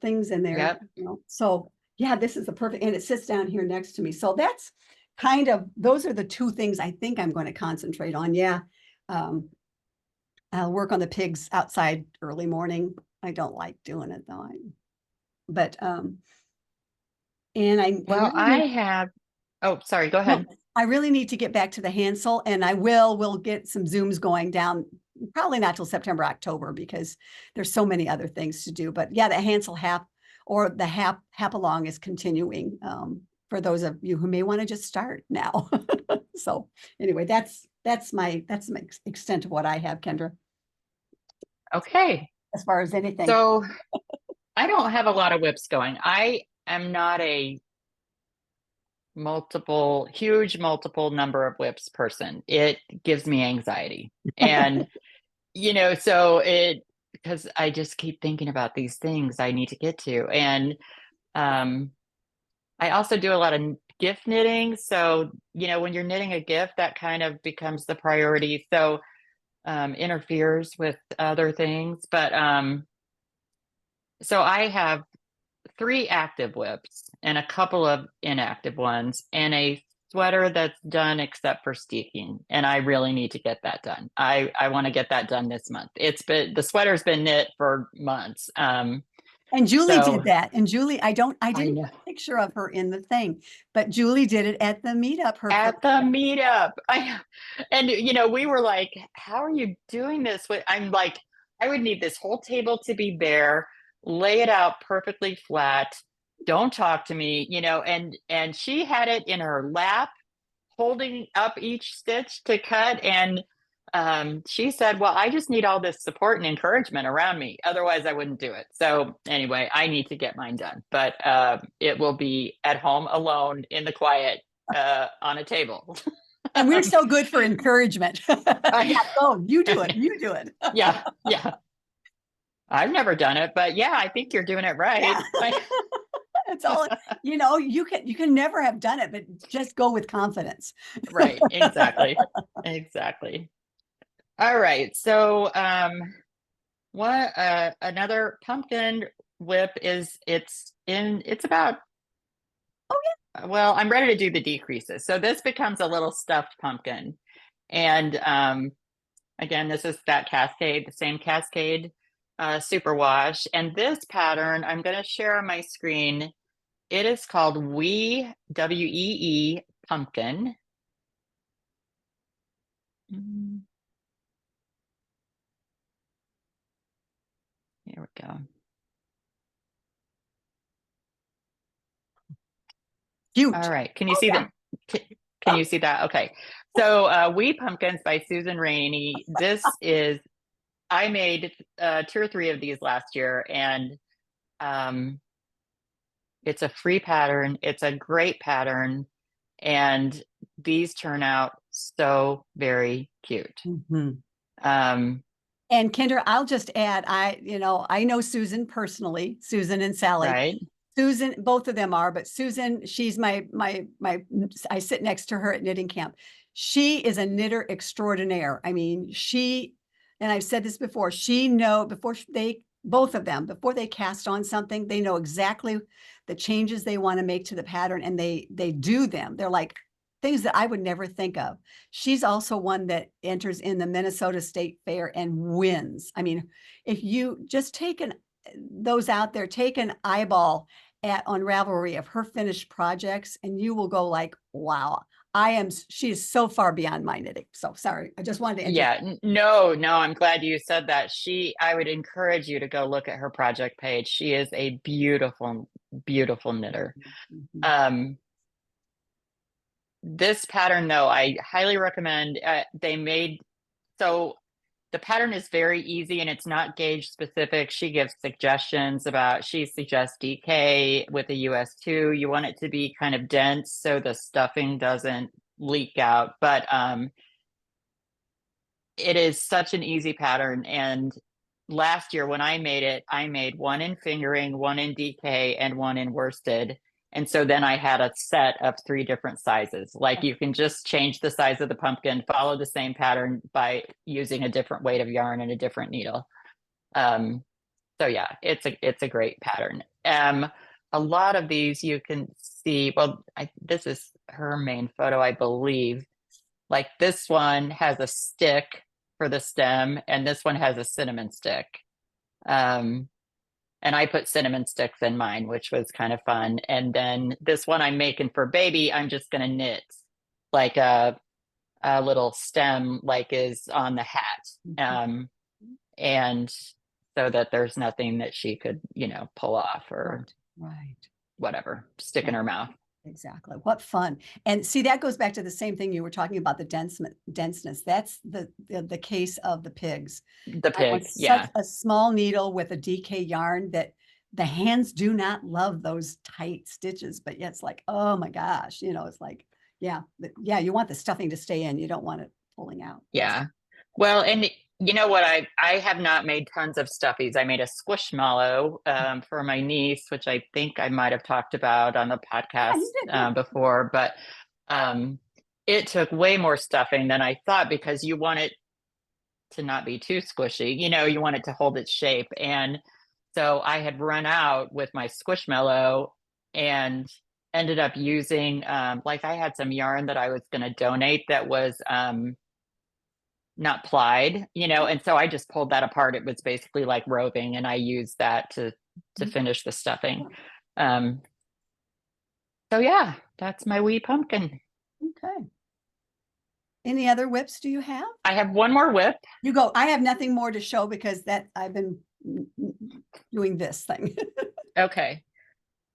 things in there. Yep. You know? So yeah, this is the perfect, and it sits down here next to me. So that's kind of, those are the 2 things I think I'm going to concentrate on. Yeah. I'll work on the pigs outside early morning. I don't like doing it though. And Well, really oh, sorry, go ahead. I really need to get back to the Hansel, and we'll get some Zooms going down, probably not till September, October, because there's so many other things to do. But yeah, the Hansel Hap or the Hap along is continuing for those of you who may want to just start now. So anyway, that's my extent of what I have, Kendra. Okay. As far as anything. So I don't have a lot of whips going. I am not a huge multiple number of whips person. It gives me anxiety. And, you know, because I just keep thinking about these things I need to get to. And I also do a lot of gift knitting. So, you know, when you're knitting a gift, that kind of becomes the priority. So interferes with other things. But so I have 3 active whips and a couple of inactive ones and a sweater that's done except for steeking. And I really need to get that done. I want to get that done this month. The sweater's been knit for months. And Julie did that. And Julie, I didn't get a picture of her in the thing, but Julie did it at the meetup. And you know, we were like, how are you doing this? I'm like, I would need this whole table to be bare, lay it out perfectly flat, don't talk to me, you know, and she had it in her lap, holding up each stitch to cut. And she said, well, I just need all this support and encouragement around me. Otherwise I wouldn't do it. So anyway, I need to get mine done, but it will be at home alone in the quiet on a table. And we're so good for encouragement. Yeah, go, you do it. You do it. Yeah. I've never done it, but yeah, I think you're doing it right. Yeah. It's all, you know, you can never have done it, but just go with confidence. Right. Exactly. All right. So what another pumpkin whip is, it's about, oh yeah, well, I'm ready to do the decreases. So this becomes a little stuffed pumpkin. And again, this is that Cascade, the same Cascade superwash. And this pattern, I'm going to share on my screen. It is called Wee, W-E-E, Pumpkin. Here we go. Cute. All right. Can you see that? Can you see that? Okay. So Wee Pumpkins by Susan Rainey. This is, I made 2 or 3 of these last year, and it's a free pattern. It's a great pattern. And these turn out so very cute. Mm-hmm. And Kendra, I'll just add, I know Susan personally, Susan and Sally. Right. Susan, both of them are, but Susan, she's my, I sit next to her at knitting camp. She is a knitter extraordinaire. I mean, and I've said this before, both of them, before they cast on something, they know exactly the changes they want to make to the pattern, and they do them. They're like things that I would never think of. She's also one that enters in the Minnesota State Fair and wins. I mean, if you just take those out there, take an eyeball on Ravelry of her finished projects, and you will go like, wow, she is so far beyond my knitting. So sorry, I just wanted to Yeah, no, I'm glad you said that. I would encourage you to go look at her project page. She is a beautiful, beautiful knitter. Mm-hmm. This pattern though, I highly recommend. So the pattern is very easy and it's not gauge specific. She gives suggestions about, she suggests DK with a US2. You want it to be kind of dense so the stuffing doesn't leak out. But it is such an easy pattern. And last year when I made it, I made one in fingering, one in DK, and one in worsted. And so then I had a set of 3 different sizes. Like you can just change the size of the pumpkin, follow the same pattern by using a different weight of yarn and a different needle. So yeah, it's a great pattern. A lot of these you can see, well, this is her main photo, I believe. Like this one has a stick for the stem, and this one has a cinnamon stick. And I put cinnamon sticks in mine, which was kind of fun. And then this one I'm making for baby, I'm just going to knit like a little stem like is on the hat. And so that there's nothing that she could, pull off or whatever, stick in her mouth. Exactly. What fun. And see, that goes back to the same thing you were talking about, the denseness. That's the case of the pigs. The pigs, yeah. Such a small needle with a DK yarn that the hands do not love those tight stitches, but yet it's like, oh my gosh, it's like, yeah, you want the stuffing to stay in. You don't want it pulling out. Yeah. Well, and you know what? I have not made tons of stuffies. I made a squishmallow for my niece, which I think I might have talked about on the podcast before, but it took way more stuffing than I thought because you want it to not be too squishy. You want it to hold its shape. And so I had run out with my squishmallow and ended up using, like I had some yarn that I was going to donate that was not plied, and so I just pulled that apart. It was basically like roving, and I used that to finish the stuffing. So yeah, that's my wee pumpkin. Okay. Any other whips do you have? I have one more whip. You go. I have nothing more to show because that I've been doing this thing. Okay.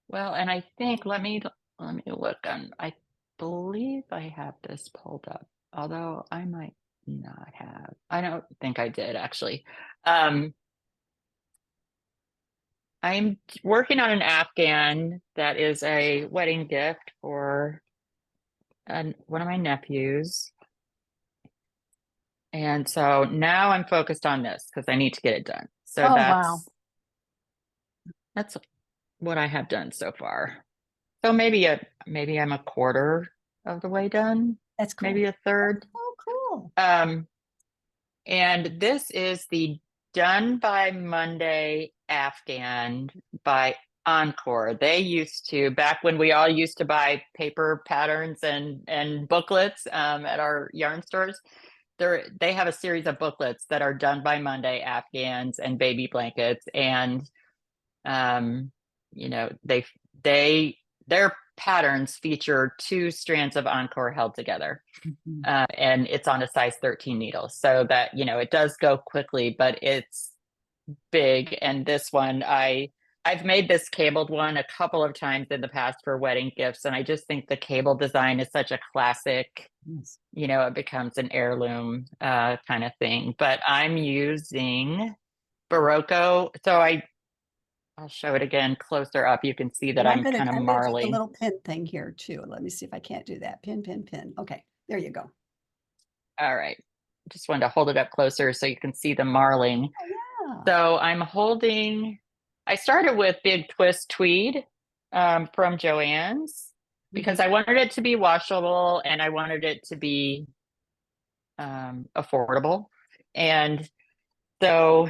Well, and I think let me look on. I believe I have this pulled up, although I might not have. I don't think I did actually. I'm working on an Afghan that is a wedding gift for one of my nephews. And so now I'm focused on this because I need to get it done. So that's what I have done so far. So maybe I'm a quarter of the way done. That's cool. Maybe a third. Oh, cool. And this is the Done by Monday Afghan by Encore. They used to, back when we all used to buy paper patterns and booklets at our yarn stores, they have a series of booklets that are Done by Monday Afghans and baby blankets. And, their patterns feature 2 strands of Encore held together. And it's on a size 13 needle, so that it does go quickly, but it's big. And this one I've made this cabled one a couple of times in the past for wedding gifts, and I just think the cable design is such a classic. It becomes an heirloom kind of thing. But I'm using Barocco, so I'll show it again closer up. You can see that I'm kind of marling. A little pin thing here too. Let me see if I can't do that. Pin. Okay, there you go. All right. Just wanted to hold it up closer so you can see the marling. Oh, yeah. So I started with Big Twist Tweed from Joann's because I wanted it to be washable and I wanted it to be affordable. And so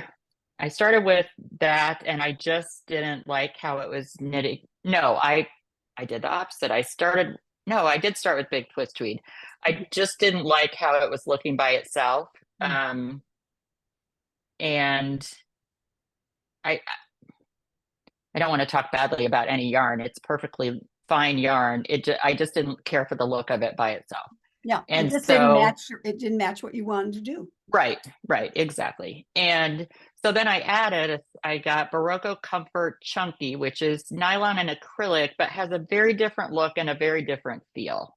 I started with that and I just didn't like how it was knitting. No, I did the opposite. I did start with Big Twist Tweed. I just didn't like how it was looking by itself. And I don't want to talk badly about any yarn. It's perfectly fine yarn. I just didn't care for the look of it by itself. Yeah, and it didn't match what you wanted to do. Right, exactly. And so then I got Barocco Comfort Chunky, which is nylon and acrylic, but has a very different look and a very different feel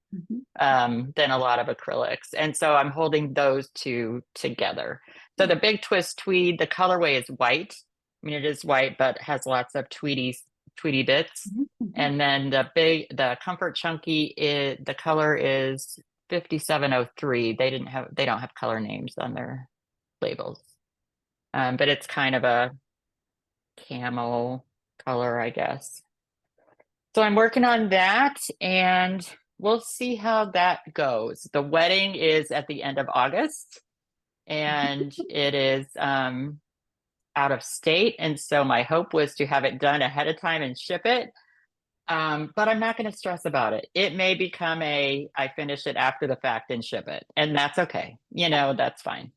than a lot of acrylics. And so I'm holding those 2 together. So the Big Twist Tweed, the colorway is white. I mean, it is white, but has lots of tweedy bits. And then the Comfort Chunky, the color is 5703. They don't have color names on their labels. But it's kind of a camel color, I guess. So I'm working on that, and we'll see how that goes. The wedding is at the end of August, and it is out of state. And so my hope was to have it done ahead of time and ship it. But I'm not going to stress about it. It may become I finish it after the fact and ship it. And that's okay. That's fine.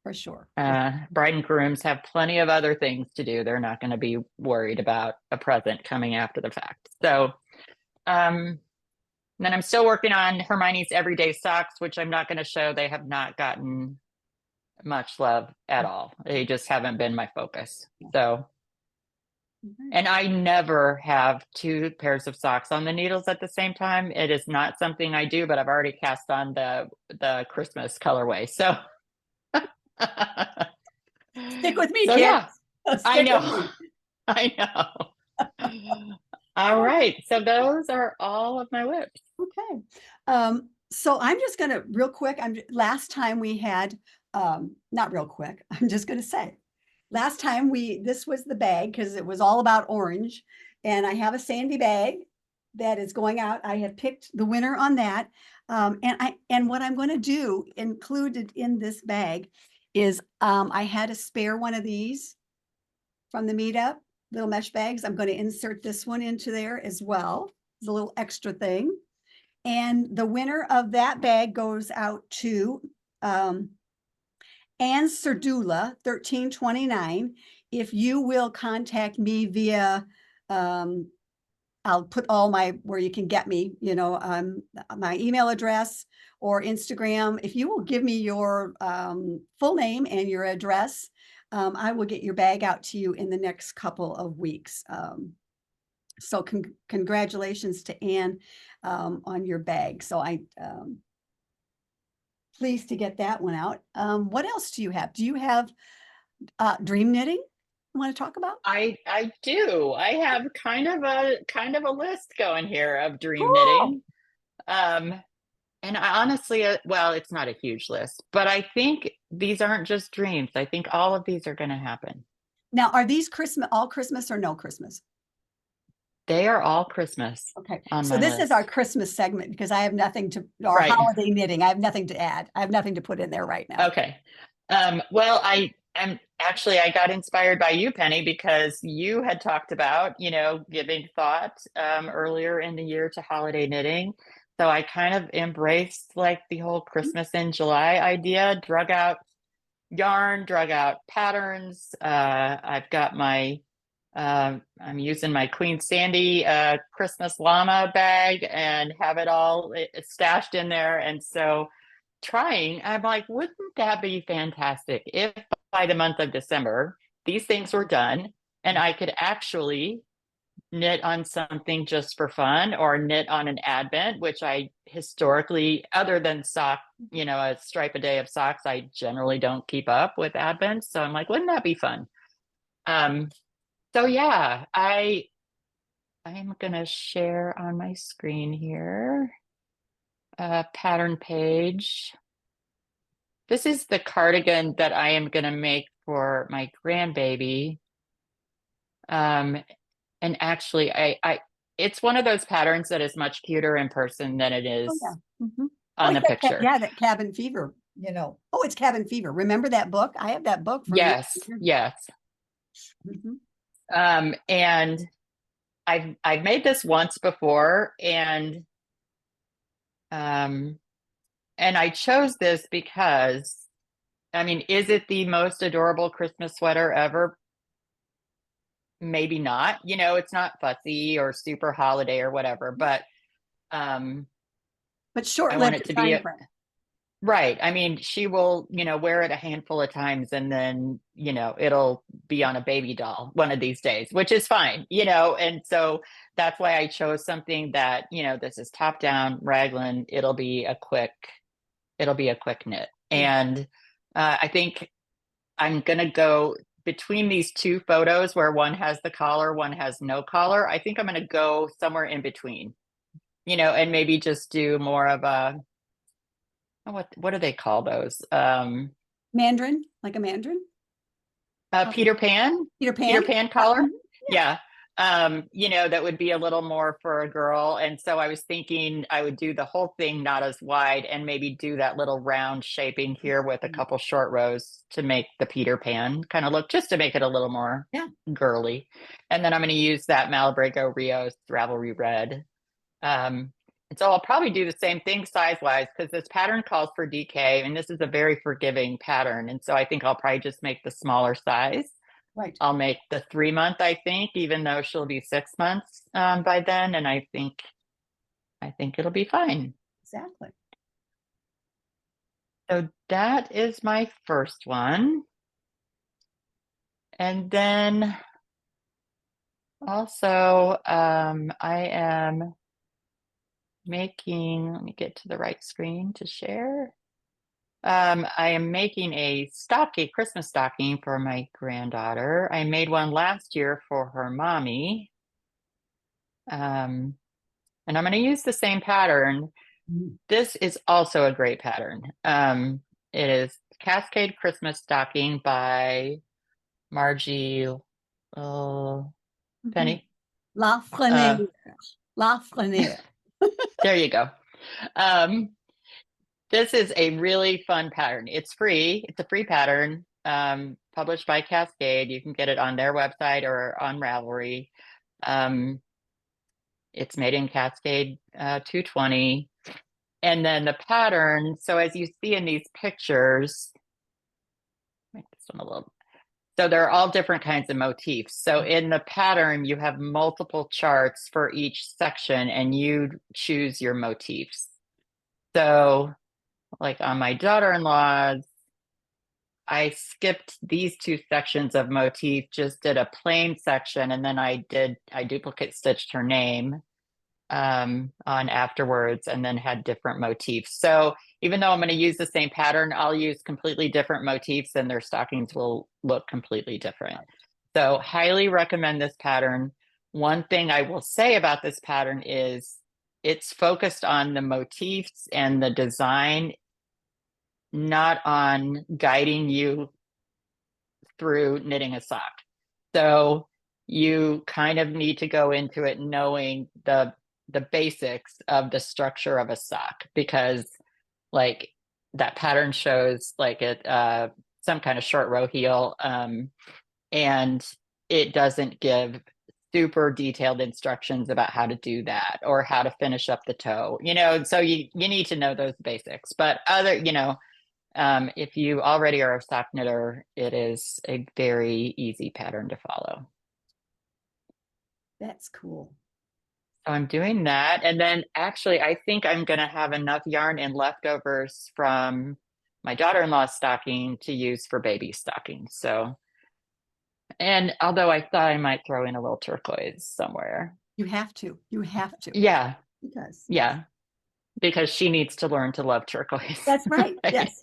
For sure. Bride and grooms have plenty of other things to do. They're not going to be worried about a present coming after the fact. So, then I'm still working on Hermione's Everyday Socks, which I'm not going to show. They have not gotten much love at all. They just haven't been my focus. So, and I never have 2 pairs of socks on the needles at the same time. It is not something I do, but I've already cast on the Christmas colorway. So stick with me, so, kid. yeah, I Stick with know. me. I know. All right. So those are all of my whips. Okay. So I'm just gonna real quick. Last time we had not real quick. I'm just gonna say last time this was the bag because it was all about orange, and I have a sandy bag that is going out. I have picked the winner on that. And what I'm going to do included in this bag is I had a spare one of these from the Meetup little mesh bags. I'm going to insert this one into there as well. It's a little extra thing. And the winner of that bag goes out to Ann Serdula, 1329. If you will contact me via, I'll put all where you can get me, my email address or Instagram. If you will give me your full name and your address, I will get your bag out to you in the next couple of weeks. So congratulations to Ann on your bag. So I pleased to get that one out. What else do you have? Do you have dream knitting you want to talk about? I do. I have kind of a list going here of dream Cool. knitting. And I honestly, well, it's not a huge list, but I think these aren't just dreams. I think all of these are going to happen. Now, are these all Christmas or no Christmas? They are all Christmas. Okay. On So my this list. is our Christmas segment because I have nothing to, or Right. holiday knitting. I have nothing to add. I have nothing to put in there right now. Okay. Well, I got inspired by you, Penny, because you had talked about, giving thought earlier in the year to holiday knitting. So I kind of embraced like the whole Christmas in July idea, drug out yarn, drug out patterns. I've got I'm using my Queen Sandy Christmas llama bag and have it all stashed in there. And so I'm like, wouldn't that be fantastic if by the month of December, these things were done and I could actually knit on something just for fun or knit on an advent, which I historically, other than a stripe a day of socks, I generally don't keep up with advents. So I'm like, wouldn't that be fun? So yeah, I am going to share on my screen here a pattern page. This is the cardigan that I am going to make for my grandbaby. And actually, it's one of those patterns that is much cuter in person than it is on the picture. That Cabin Fever, Oh, it's Cabin Fever. Remember that book? I have that book. Yes. And I've made this once before, and I chose this because, is it the most adorable Christmas sweater ever? Maybe not, it's not fussy or super holiday or whatever, but short-lived to be right. She will, wear it a handful of times and then, it'll be on a baby doll one of these days, which is fine, and so that's why I chose something that, this is top down raglan. It'll be a quick knit. And I think I'm going to go between these two photos where one has the collar, one has no collar. I think I'm going to go somewhere in between, and maybe just do more of a, what do they call those? Mandarin, like a mandarin? Peter Pan? Peter Pan? Peter Pan collar? Yeah. That would be a little more for a girl. And so I was thinking I would do the whole thing not as wide and maybe do that little round shaping here with a couple short rows to make the Peter Pan kind of look, just to make it a little more girly. And then I'm going to use that Malabrigo Rios Ravelry Red. And so I'll probably do the same thing size-wise because this pattern calls for DK, and this is a very forgiving pattern. And so I think I'll probably just make the smaller size. Right. I'll make the 3 month, I think, even though she'll be 6 months by then. And I think it'll be fine. Exactly. So that is my first one. And then also I am making, let me get to the right screen to share. I am making a Christmas stocking for my granddaughter. I made one last year for her mommy. And I'm going to use the same pattern. This is also a great pattern. It is Cascade Christmas Stocking by Marji Penny. LaFreniere. LaFreniere. There you go. This is a really fun pattern. It's free. It's a free pattern published by Cascade. You can get it on their website or on Ravelry. It's made in Cascade 220. And then the pattern, so as you see in these pictures, make this one a little, so they're all different kinds of motifs. So in the pattern, you have multiple charts for each section and you choose your motifs. So like on my daughter-in-law's, I skipped these two sections of motif, just did a plain section, and then I duplicate stitched her name on afterwards and then had different motifs. So even though I'm going to use the same pattern, I'll use completely different motifs and their stockings will look completely different. So highly recommend this pattern. One thing I will say about this pattern is it's focused on the motifs and the design, not on guiding you through knitting a sock. So you kind of need to go into it knowing the basics of the structure of a sock, because like that pattern shows like some kind of short row heel, and it doesn't give super detailed instructions about how to do that or how to finish up the toe, so you need to know those basics. But if you already are a sock knitter, it is a very easy pattern to follow. That's cool. So I'm doing that. And then actually, I think I'm going to have enough yarn and leftovers from my daughter-in-law's stocking to use for baby stockings. So, and although I thought I might throw in a little turquoise somewhere. You have to. Yeah. Because because she needs to learn to love turquoise. That's right. Yes.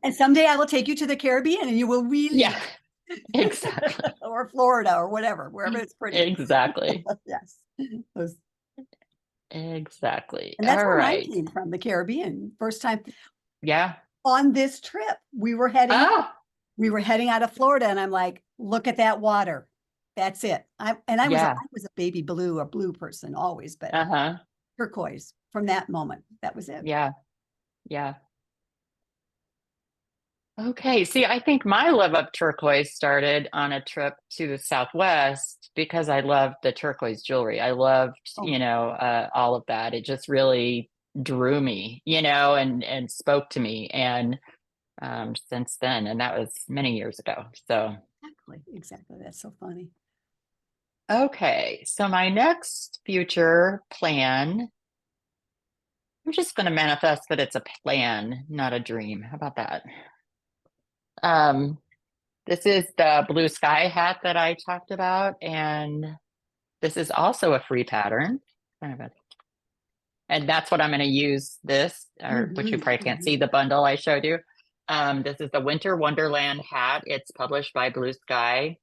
And someday I will take you to the Caribbean and you will really exactly. or Florida or whatever, wherever it's pretty. Exactly. Yes. Exactly. And that's all where right. I came from, the Caribbean. First time. Yeah. On this trip, we were heading out of Florida, and I'm like, look at that water. That's it. I was a baby blue, a blue person always, but turquoise from that moment. That was it. Yeah. Okay. See, I think my love of turquoise started on a trip to the Southwest because I loved the turquoise jewelry. I loved, all of that. It just really drew me, and spoke to me. And since then, and that was many years ago. So Exactly. That's so funny. Okay. So my next future plan, I'm just going to manifest that it's a plan, not a dream. How about that? This is the blue sky hat that I talked about, and this is also a free pattern. And that's what I'm going to use this, which you probably can't see the bundle I showed you. This is the Winter Wonderland hat. It's published by Blue Sky.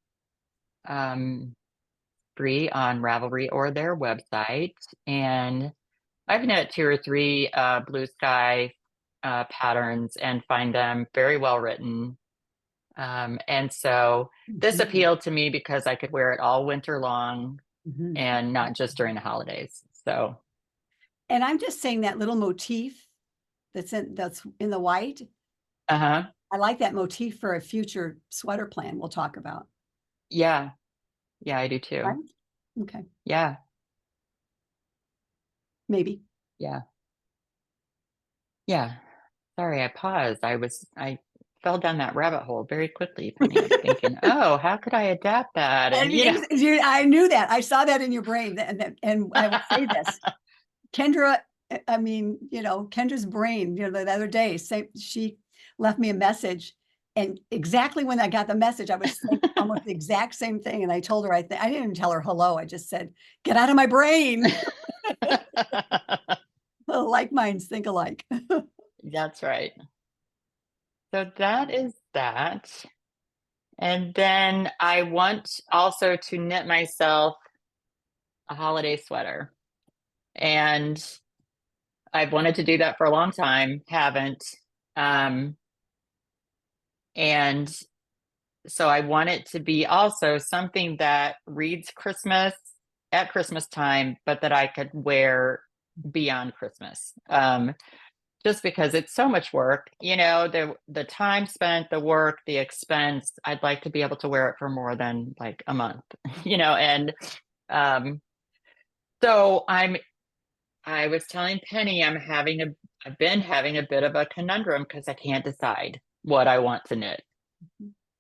Free on Ravelry or their website. And I've knit 2 or 3 Blue Sky patterns and find them very well written. And so this appealed to me because I could wear it all winter long and not just during the holidays. So, and I'm just saying that little motif that's in the white. I like that motif for a future sweater plan we'll talk about. Yeah, I do too. Right? Okay. Yeah. Maybe. Yeah. Sorry, I paused. I fell down that rabbit hole very quickly, Penny. I was thinking, oh, how could I adapt that? And I knew that. I saw that in your brain. And I will say this. Kendra, I mean, Kendra's brain, the other day, she left me a message. And exactly when I got the message, I was saying almost the exact same thing. And I told her, I didn't even tell her hello. I just said, get out of my brain. Like minds think alike. That's right. So that is that. And then I want also to knit myself a holiday sweater. And I've wanted to do that for a long time, haven't. And so I want it to be also something that reads Christmas at Christmas time, but that I could wear beyond Christmas. Just because it's so much work, the time spent, the work, the expense, I'd like to be able to wear it for more than like a month, and so I was telling Penny I've been having a bit of a conundrum because I can't decide what I want to knit.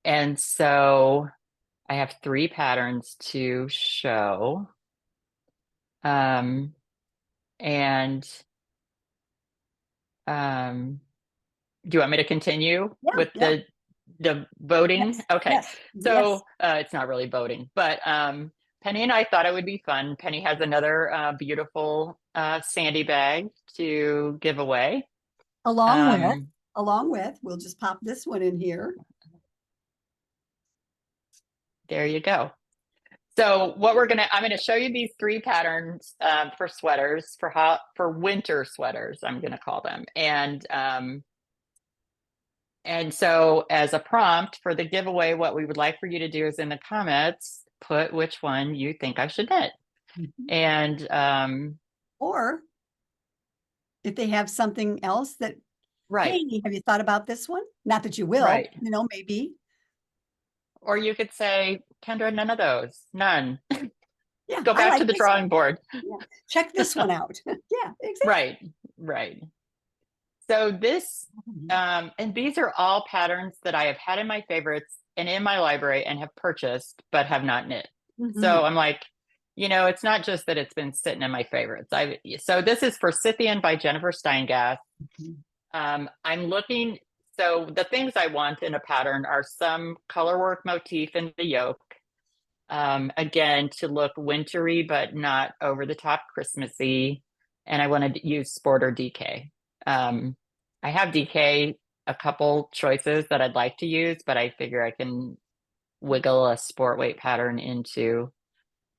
And so I have 3 patterns to show. And do you want me to continue with the voting? Yes, okay. Yes, so it's not really voting, but Penny and I thought it would be fun. Penny has another beautiful sandy bag to give away. Along with, we'll just pop this one in here. There you go. So what I'm gonna show you these 3 patterns for sweaters, for winter sweaters, I'm gonna call them. And so as a prompt for the giveaway, what we would like for you to do is in the comments, put which one you think I should knit. And or if they have something else that, right. Hey, have you thought about this one? Not that you will, right. Maybe. Or you could say, Kendra, none of those, none. Yeah, Go back to the drawing board. Yeah. Check this one out. Yeah, exactly. Right. So this, and these are all patterns that I have had in my favorites and in my library and have purchased, but have not knit. So I'm like, it's not just that it's been sitting in my favorites. So this is Forsynthian by Jennifer Steingass. I'm looking, so the things I want in a pattern are some color work motif in the yoke. Again, to look wintry, but not over the top Christmassy. And I want to use sport or DK. I have DK, a couple choices that I'd like to use, but I figure I can wiggle a sport weight pattern into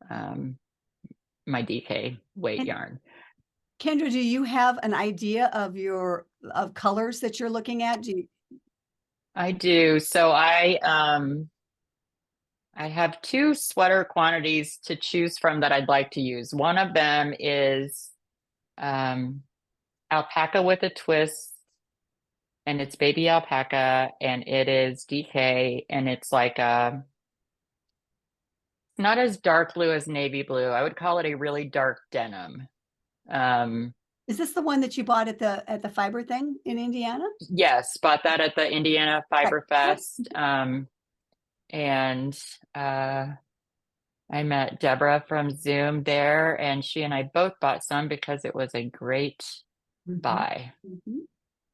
my DK weight yarn. Kendra, do you have an idea of colors that you're looking at? I do. So I have 2 sweater quantities to choose from that I'd like to use. One of them is alpaca with a twist, and it's baby alpaca, and it is DK, and it's like not as dark blue as navy blue. I would call it a really dark denim. Is this the one that you bought at the fiber thing in Indiana? Yes, bought that at the Indiana Fiber Fest. And I met Deborah from Zoom there, and she and I both bought some because it was a great buy.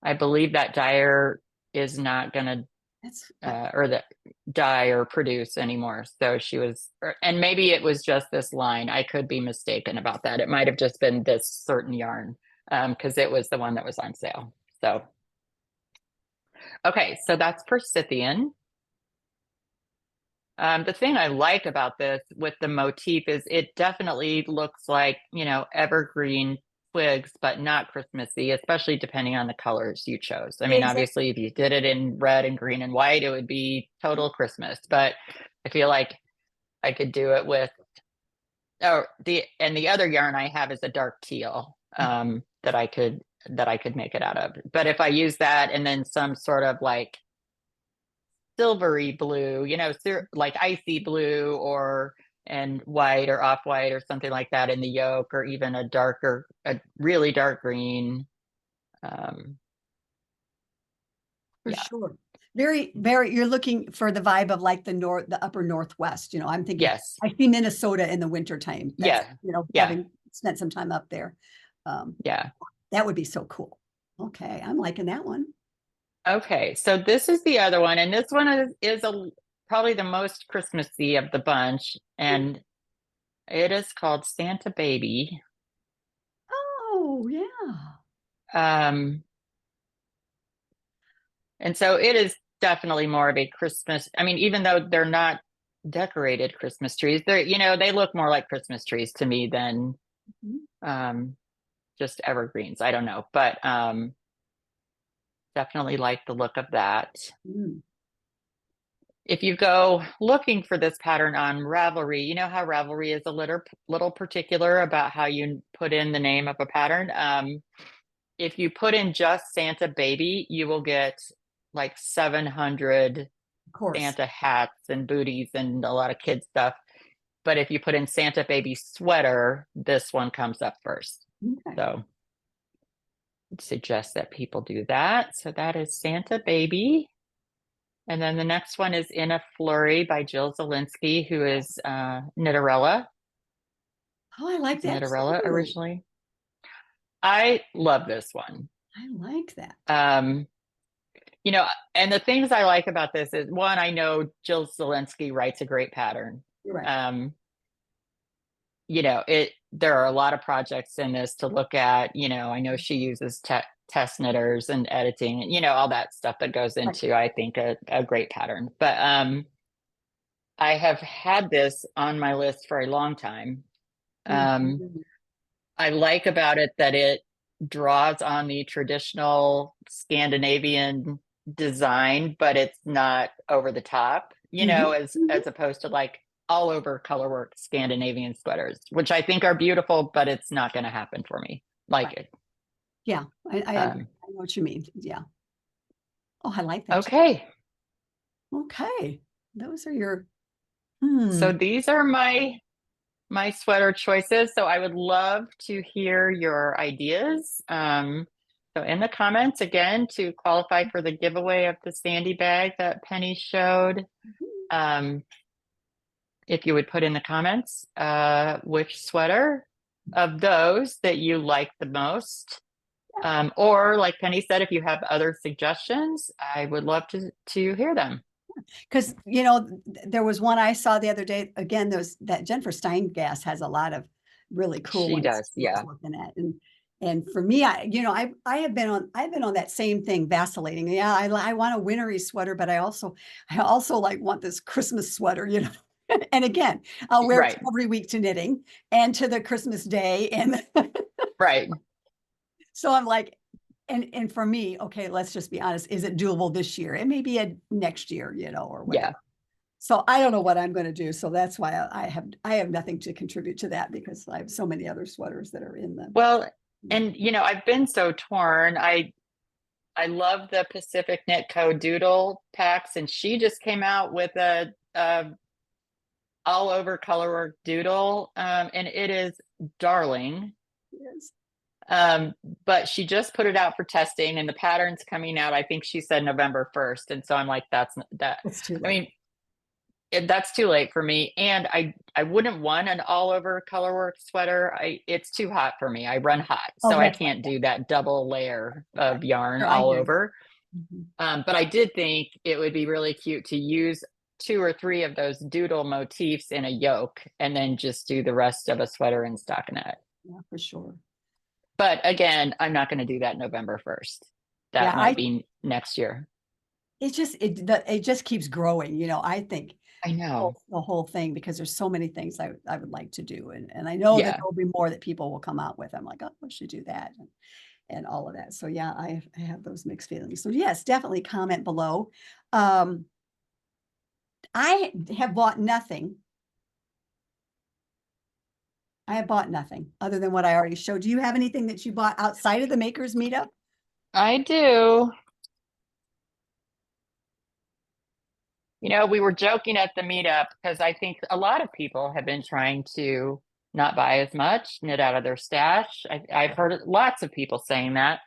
I believe that dyer is not going to or that dye or produce anymore. So she was, and maybe it was just this line. I could be mistaken about that. It might have just been this certain yarn because it was the one that was on sale. So Okay, so that's Forsynthian. The thing I like about this with the motif is it definitely looks like, evergreen twigs, but not Christmassy, especially depending on the colors you chose. I mean, Exactly. obviously, if you did it in red and green and white, it would be total Christmas. But I feel like I could do it with, the other yarn I have is a dark teal that I could make it out of. But if I use that and then some sort of like silvery blue, like icy blue and white or off-white or something like that in the yoke, or even a really dark green. For Yeah. sure. Very, very, you're looking for the vibe of like the upper Northwest. I'm thinking, Yes. I see Minnesota in the wintertime. Yeah. Having spent some time up there. Yeah. That would be so cool. Okay. I'm liking that one. Okay. So this is the other one. And this one is probably the most Christmassy of the bunch. And it is called Santa Baby. Oh, yeah. And so it is definitely more of a Christmas. I mean, even though they're not decorated Christmas trees, they look more like Christmas trees to me than just evergreens. I don't know, but definitely like the look of that. If you go looking for this pattern on Ravelry, you know how Ravelry is a little particular about how you put in the name of a pattern. If you put in just Santa Baby, you will get like 700 Santa hats and booties and a lot of kids stuff. But if you put in Santa Baby sweater, this one comes up first. Okay. So I'd suggest that people do that. So that is Santa Baby. And then the next one is In a Flurry by Jill Zilenski, who is Knitterella. Oh, I like that. Knitterella originally. I love this one. I like that. And the things I like about this is, one, I know Jill Zilenski writes a great pattern. Right. There are a lot of projects in this to look at. I know she uses test knitters and editing and, all that stuff that goes into, I think, a great pattern. But I have had this on my list for a long time. I like about it that it draws on the traditional Scandinavian design, but it's not over the top, as opposed to like all over colorwork Scandinavian sweaters, which I think are beautiful, but it's not going to happen for me. It. Yeah, I know what you mean. Yeah. Oh, I like that. Okay. Okay. Those are your. So these are my sweater choices. So I would love to hear your ideas. So in the comments, again, to qualify for the giveaway of the Sandy bag that Penny showed, if you would put in the comments which sweater of those that you like the most. Or like Penny said, if you have other suggestions, I would love to hear them. Because, there was one I saw the other day. Again, there's that Jennifer Steingass has a lot of really cool ones. She does, yeah. Looking at. And for me, I've been on that same thing, vacillating. Yeah, I want a wintry sweater, but I also like want this Christmas sweater, And again, I'll wear it every week to knitting and to the Christmas day. And right. So I'm like, and for me, okay, let's just be honest. Is it doable this year? It may be a next year, or whatever. Yeah. So I don't know what I'm going to do. So that's why I have nothing to contribute to that, because I have so many other sweaters that are in them. Well, and I've been so torn. I love the Pacific Knit Co. doodle packs, and she just came out with a all over colorwork doodle, and it is darling. Yes. But she just put it out for testing, and the pattern's coming out, I think she said November 1st. And so I'm like, that's too late. I mean, that's too late for me. And I wouldn't want an all over colorwork sweater. It's too hot for me. I run hot. So I can't do that double layer of yarn all over. But I did think it would be really cute to use 2 or 3 of those doodle motifs in a yoke, and then just do the rest of a sweater in stockinette. Yeah, for sure. But again, I'm not going to do that November 1st. That might be next year. it just keeps growing, you know, I think I know. the whole thing, because there's so many things I would like to do. And I know that Yeah. there'll be more that people will come out with. I'm like, oh, we should do that. And all of that. So yeah, I have those mixed feelings. So yes, definitely comment below. I have bought nothing. I have bought nothing other than what I already showed. Do you have anything that you bought outside of the makers meetup? I do. You know, we were joking at the meetup because I think a lot of people have been trying to not buy as much, knit out of their stash. I've heard lots of people saying that.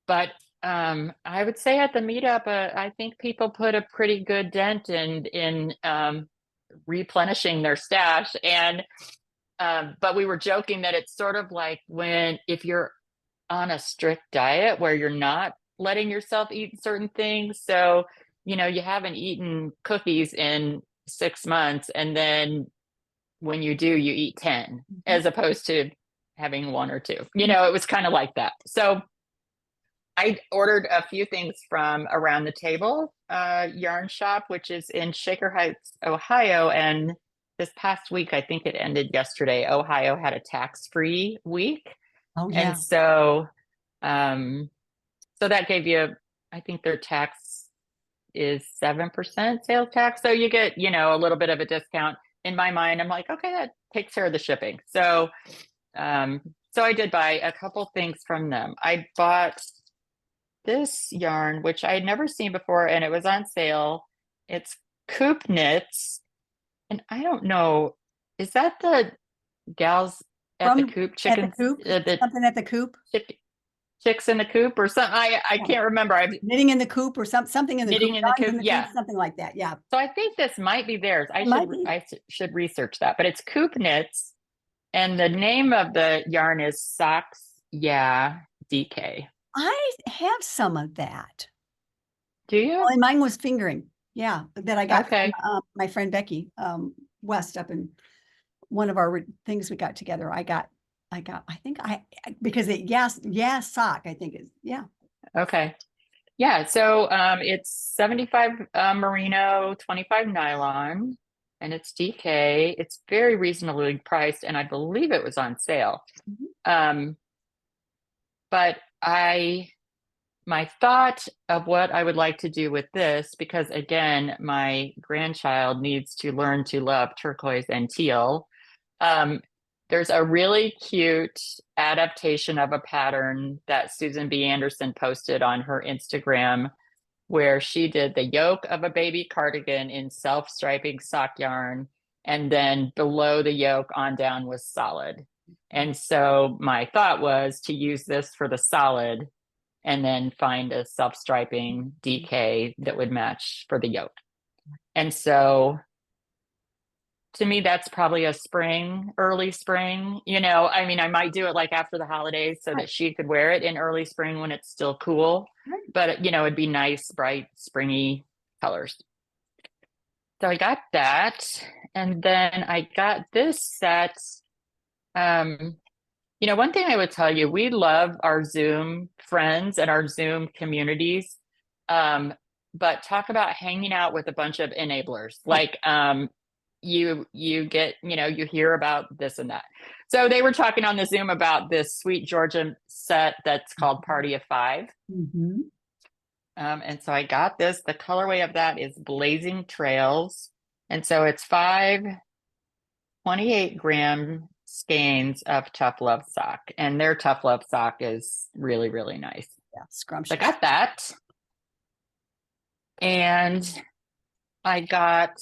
But I would say at the meetup, I think people put a pretty good dent in replenishing their stash. And but we were joking that it's sort of like if you're on a strict diet where you're not letting yourself eat certain things. So, you know, you haven't eaten cookies in 6 months, and then when you do, you eat 10, as opposed to having 1 or 2. You know, it was kind of like that. So I ordered a few things from Around the Table yarn shop, which is in Shaker Heights, Ohio. And this past week, I think it ended yesterday, Ohio had a tax-free week. Oh yeah. And so so that gave you, I think their tax is 7% sales tax. So you get, you know, a little bit of a discount. In my mind, I'm like, okay, that takes care of the shipping. So so I did buy a couple things from them. I bought this yarn, which I had never seen before, and it was on sale. It's PJKnits. And I don't know, is that the gals at the coop, chickens, at the coop, something at the coop, chicks in the coop or something? I can't remember. I'm knitting in the coop or something in the knitting coop, in the coop. Yeah, something like that. Yeah. so I think this might be theirs. I should research that, but it's PJKnits, and the name of the yarn is Socks. Yeah, DK. I have some of that. Do you? Well, and mine was fingering. Yeah, that I got Okay. from my friend Becky West up in one of our things we got together. I think because sock, I think is, yeah. Okay. Yeah, so it's 75 merino, 25 nylon, and it's DK. It's very reasonably priced, and I believe it was on sale. But my thought of what I would like to do with this, because again, my grandchild needs to learn to love turquoise and teal. There's a really cute adaptation of a pattern that Susan B. Anderson posted on her Instagram, where she did the yoke of a baby cardigan in self-striping sock yarn, and then below the yoke on down was solid. And so my thought was to use this for the solid and then find a self-striping DK that would match for the yoke. And so to me, that's probably a early spring, you know, I mean, I might do it like after the holidays so that she could wear it in early spring when it's still cool, but you know, it'd be nice, bright, springy colors. So I got that. And then I got this set. You know, one thing I would tell you, we love our Zoom friends and our Zoom communities. But talk about hanging out with a bunch of enablers. Like you get, you know, you hear about this and that. So they were talking on the Zoom about this Sweet Georgia set that's called Party of 5. And so I got this. The colorway of that is Blazing Trails. And so it's 5 28-gram skeins of Tough Love sock. And their Tough Love sock is really, really nice. Yeah, scrumptious. So I got that. And I got,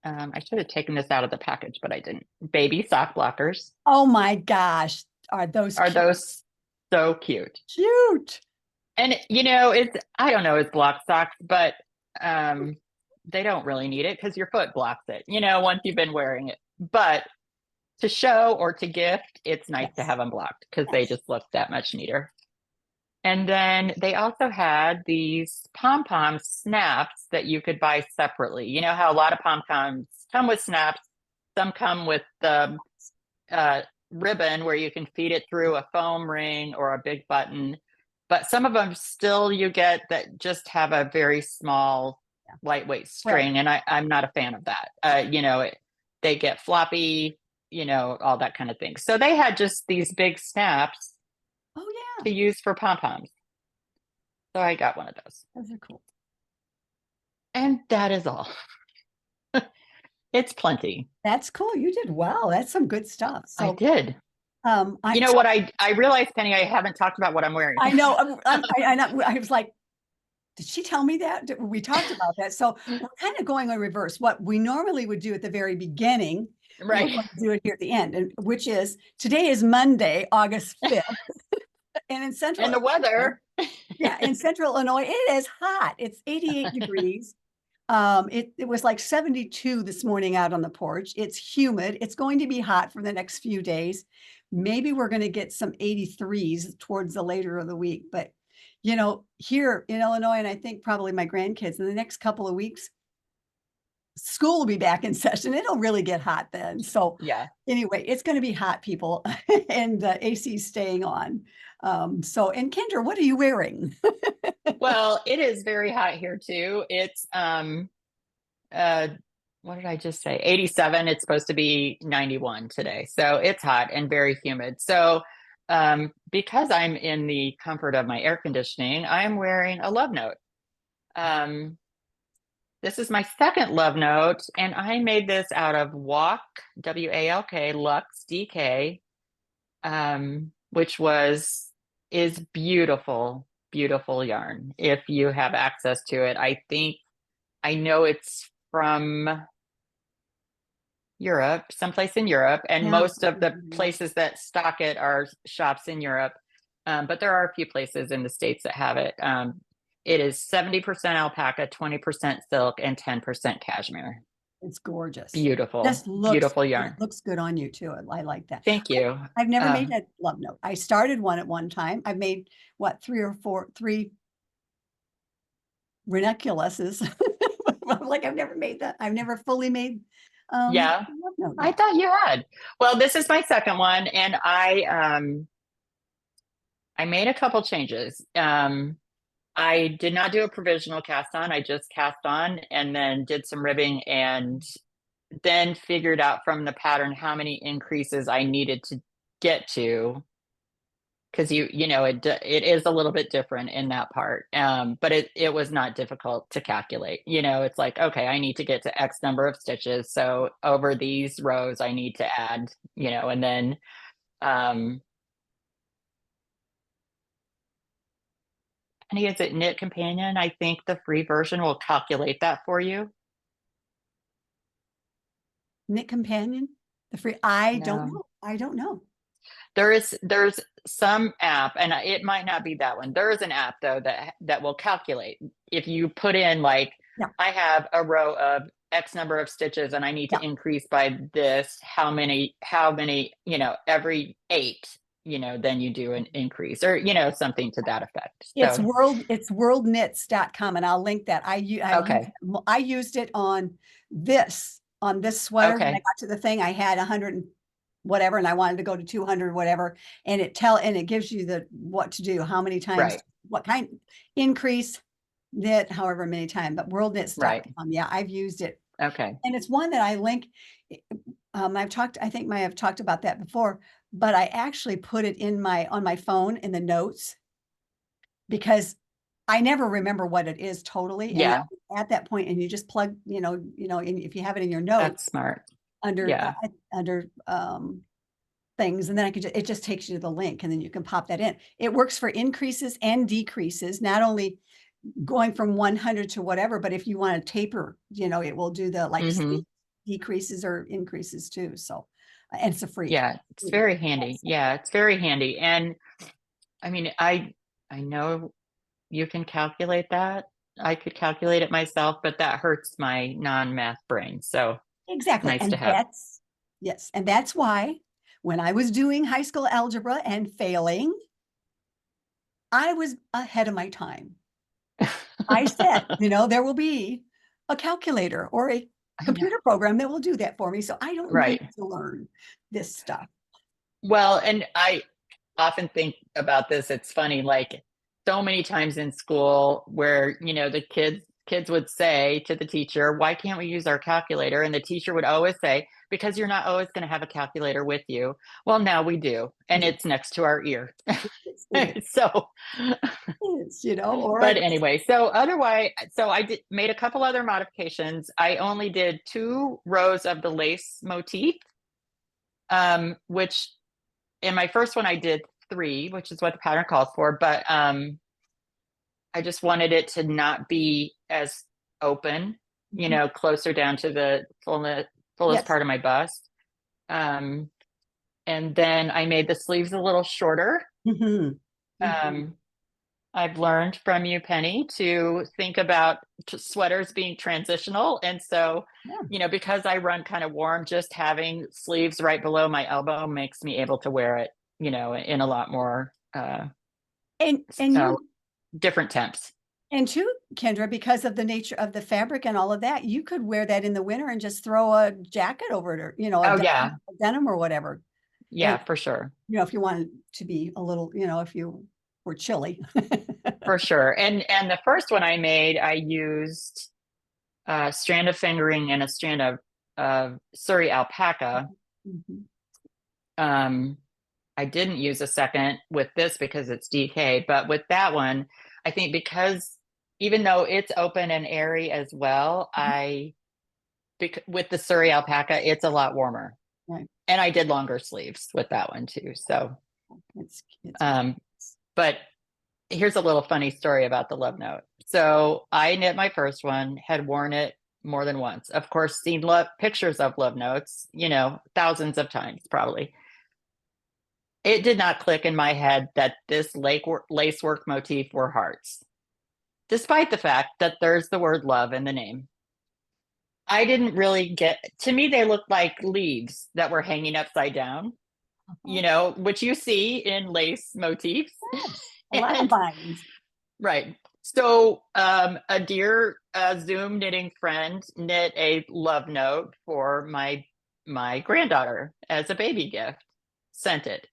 I should have taken this out of the package, but I didn't. Baby sock blockers. Oh my gosh. Are those so cute? Cute. And you know, I don't know, it's block socks, but they don't really need it because your foot blocks it, you know, once you've been wearing it. But to show or to gift, it's nice to have them blocked because they just look that much neater. And then they also had these pom-pom snaps that you could buy separately. You know how a lot of pom-poms come with snaps. Some come with the ribbon where you can feed it through a foam ring or a big button. but some of them still you get that just have a very small, lightweight string. And I'm not a fan of that. They get floppy, all that kind of thing. So they had just these big snaps to use for pom-poms. So I got one of those. Those are cool. And that is all. It's plenty. That's cool. You did well. That's some good stuff. So I did. What I realized, Penny, I haven't talked about what I'm wearing. I know. I was like, did she tell me that? We talked about that. So we're kind of going in reverse. What we normally would do at the very beginning, right? We're going to do it here at the end, and which is today is Monday, August 5th. And in Central and the weather. in Central Illinois, it is hot. It's 88 degrees. It was like 72 this morning out on the porch. It's humid. It's going to be hot for the next few days. Maybe we're going to get some 83s towards the later of the week. But, here in Illinois, and I think probably my grandkids in the next couple of weeks, school will be back in session. It'll really get hot then. So anyway, it's going to be hot, people, and AC staying on. And Kendra, what are you wearing? Well, it is very hot here too. It's what did I just say? 87. It's supposed to be 91 today. So it's hot and very humid. So because I'm in the comfort of my air conditioning, I'm wearing a love note. This is my second love note, and I made this out of Walk, W-A-L-K, Lux, D-K, which is beautiful, beautiful yarn. If you have access to it, I know it's from Europe, someplace in Europe, and most of the places that stock it are shops in Europe. But there are a few places in the States that have it. It is 70% alpaca, 20% silk, and 10% cashmere. It's gorgeous. Beautiful. Beautiful yarn. It looks good on you too. I like that. Thank you. I've never made a love note. I started one at one time. I've made three ranunculuses. Like I've never made that. I've never fully made love note. I thought you had. Well, this is my second one, and I made a couple changes. I did not do a provisional cast on. I just cast on and then did some ribbing and then figured out from the pattern how many increases I needed to get to. Because it is a little bit different in that part. But it was not difficult to calculate. It's like, okay, I need to get to X number of stitches. So over these rows, I need to add, and then Penny, is it Knit Companion? I think the free version will calculate that for you. Knit Companion? The free? I don't know. There's some app, and it might not be that one. There is an app though that will calculate. If you put in I have a row of X number of stitches and I need to increase by this, how many, every 8. Then you do an increase or, something to that effect. It's worldknits.com, and I'll link that. I used it on this sweater. Okay. When I got to the thing, I had 100 and whatever, and I wanted to go to 200, whatever. And it gives you what to do, how many times, what kind increase, knit, however many times, but worldknits.com. Yeah, I've used it. Okay. And it's one that I link. I think I have talked about that before, but I actually put it on my phone in the notes because I never remember what it is totally. Yeah. And at that point, and you just plug, and if you have it in your notes. That's smart. Under things, and then it just takes you to the link, and then you can pop that in. It works for increases and decreases, not only going from 100 to whatever, but if you want to taper, it will do the decreases or increases too. So, and it's a free. Yeah, it's very handy. Yeah, it's very handy. And I mean, I know you can calculate that. I could calculate it myself, but that hurts my non-math brain. So exactly. Nice to have. Yes. And that's why when I was doing high school algebra and failing, I was ahead of my time. I said, there will be a calculator or a computer program that will do that for me. So I don't need to learn this stuff. Well, and I often think about this. It's funny, so many times in school where, you know, the kids would say to the teacher, why can't we use our calculator? And the teacher would always say, because you're not always going to have a calculator with you. Well, now we do. And it's next to our ear. So, You know, or but anyway, so otherwise, so made a couple other modifications. I only did 2 rows of the lace motif, which in my first one I did 3, which is what the pattern calls for, but I just wanted it to not be as open, you know, closer down to the fullest part of my bust. And then I made the sleeves a little shorter. I've learned from you, Penny, to think about sweaters being transitional. And so, you know, because I run kind of warm, just having sleeves right below my elbow makes me able to wear it, you know, in a lot more different temps. And too, Kendra, because of the nature of the fabric and all of that, you could wear that in the winter and just throw a jacket over it, or, you know, a denim or whatever. Yeah, and, for sure. You know, if you wanted to be a little, you know, if you were chilly. For sure. And the first one I made, I used a strand of fingering and a strand of Surrey alpaca. I didn't use a second with this because it's DK, but with that one, I think because even though it's open and airy as well, with the Surrey alpaca, it's a lot warmer. Right. And I did longer sleeves with that one too. So, but here's a little funny story about the love note. So I knit my first one, had worn it more than once. Of course, seen pictures of love notes, you know, thousands of times probably. It did not click in my head that this lacework motif were hearts, despite the fact that there's the word love in the name. I didn't really to me, they looked like leaves that were hanging upside down, you know, which you see in lace motifs. A lot of vines. Right. So a dear Zoom knitting friend knit a love note for my granddaughter as a baby gift, sent it.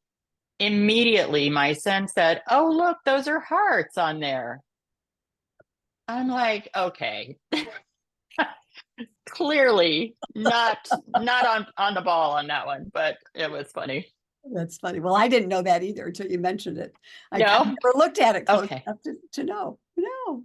Immediately, my son said, oh, look, those are hearts on there. I'm like, okay. Clearly not on the ball on that one, but it was funny. That's funny. Well, I didn't know that either until you mentioned it. I never looked at it close enough to know. No.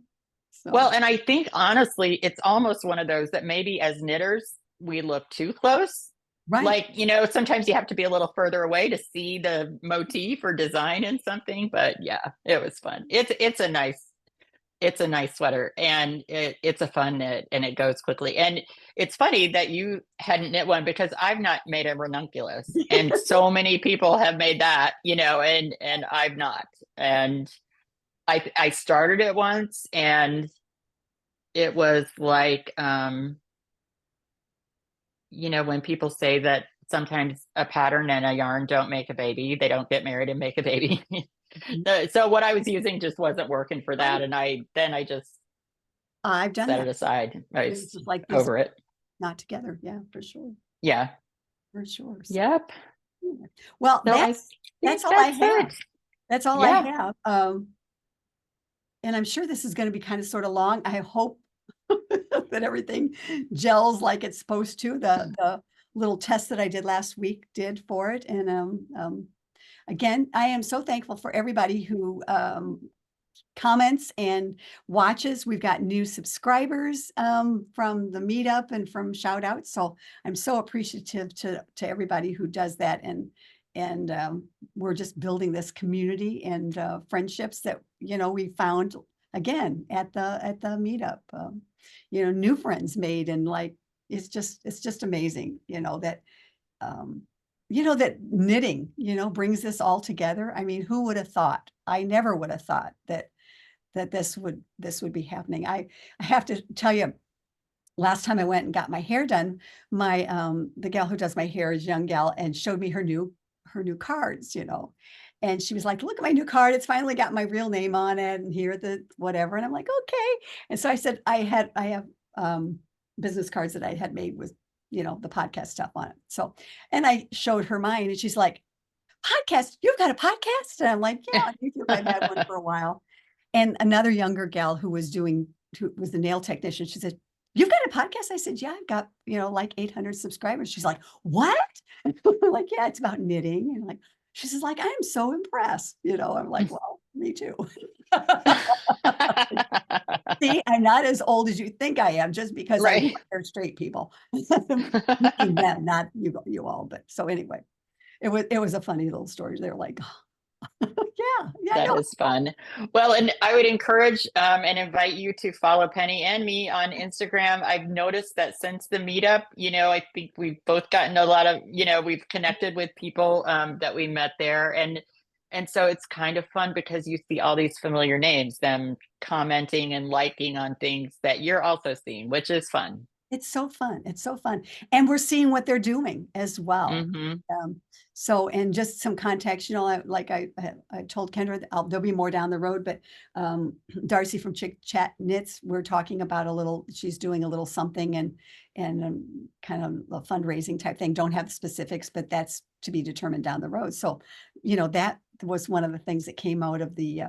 So. Well, and I think honestly, it's almost one of those that maybe as knitters, we look too close. Right. Like, you know, sometimes you have to be a little further away to see the motif or design in something. But yeah, it was fun. It's a nice sweater, and it's a fun knit, and it goes quickly. And it's funny that you hadn't knit one because I've not made a ranunculus, and so many people have made that, you know, and I've not. And I started it once, and it was like, you know, when people say that sometimes a pattern and a yarn don't make a baby, they don't get married and make a baby. So what I was using just wasn't working for that. And I've done set it aside. I was just like over it. Not together. Yeah, for sure. Yeah. For sure. So, yep. Well, so that's all I have. That's all I have. And I'm sure this is going to be kind of sort of long. I hope that everything gels like it's supposed to. The little test that I did last week did for it. And again, I am so thankful for everybody who comments and watches. We've got new subscribers from the meetup and from shout outs. So I'm so appreciative to everybody who does that. And we're just building this community and friendships that, you know, we found again at the meetup, you know, new friends made, and like, it's just amazing, you know, that, you know, that knitting, you know, brings this all together. I mean, who would have thought? I never would have thought that this would be happening. I have to tell you, last time I went and got my hair done, the gal who does my hair is a young gal, and showed me her new cards, you know. And she was like, look at my new card. It's finally got my real name on it, and here the whatever. And I'm like, okay. And so I said, I have business cards that I had made with, you know, the podcast stuff on it. So, and I showed her mine, and she's like, podcast? You've got a podcast? And I'm like, yeah, I think I've had one for a while. And another younger gal who was the nail technician, she said, "You've got a podcast?" I said, "Yeah, I've got, like 800 subscribers." She's like, "What?" I'm like, "Yeah, it's about knitting." And like, she says, like, "I'm so impressed." I'm like, "Well, me too." See, I'm not as old as you think I am, just because I Right. they're straight people. Meaning them, not you all. But so anyway, it was a funny little story. They're like, yeah, That no. is fun. Well, and I would encourage and invite you to follow Penny and me on Instagram. I've noticed that since the meetup, I think we've both gotten a lot of, we've connected with people that we met there. And so it's kind of fun because you see all these familiar names, them commenting and liking on things that you're also seeing, which is fun. It's so fun. It's so fun. And we're seeing what they're doing as well. Mm-hmm. So, and just some context, I told Kendra that there'll be more down the road, but Darcy from Chick Chat Knits, we're talking about she's doing a little something and kind of a fundraising type thing. Don't have the specifics, but that's to be determined down the road. So, that was one of the things that came out of the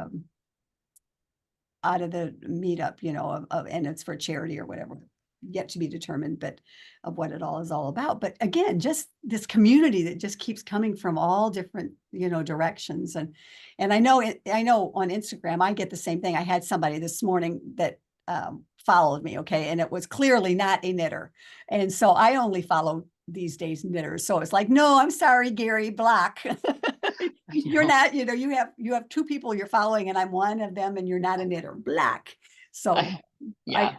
meetup, and it's for charity or whatever, yet to be determined, but of what it all is all about. But again, just this community that just keeps coming from all different, directions. And I know on Instagram, I get the same thing. I had somebody this morning that followed me. Okay. And it was clearly not a knitter. And so I only follow these days knitters. So it's like, no, I'm sorry, Gary, block. You're not, you have two people you're following and I'm one of them and you're not a knitter, black. So Yeah.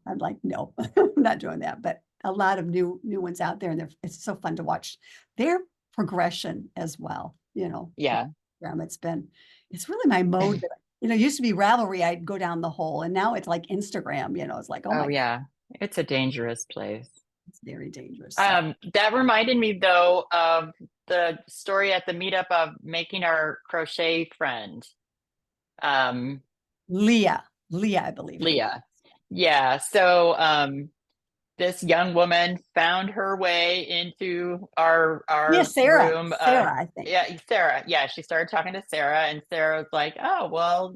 I'm like, no, I'm not doing that. But a lot of new ones out there, and it's so fun to watch their progression as well. Yeah. It's really my mode. It used to be Ravelry, I'd go down the hole, and now it's like Instagram. It's like, oh my God, Yeah. It's a dangerous place. it's very dangerous. That reminded me though of the story at the meetup of making our crochet friend. Leah, I believe. Leah. Yeah. So this young woman found her way into our Sarah. room. Sarah, I think. Yeah, Sarah. Yeah, she started talking to Sarah, and Sarah was like, "Oh, well,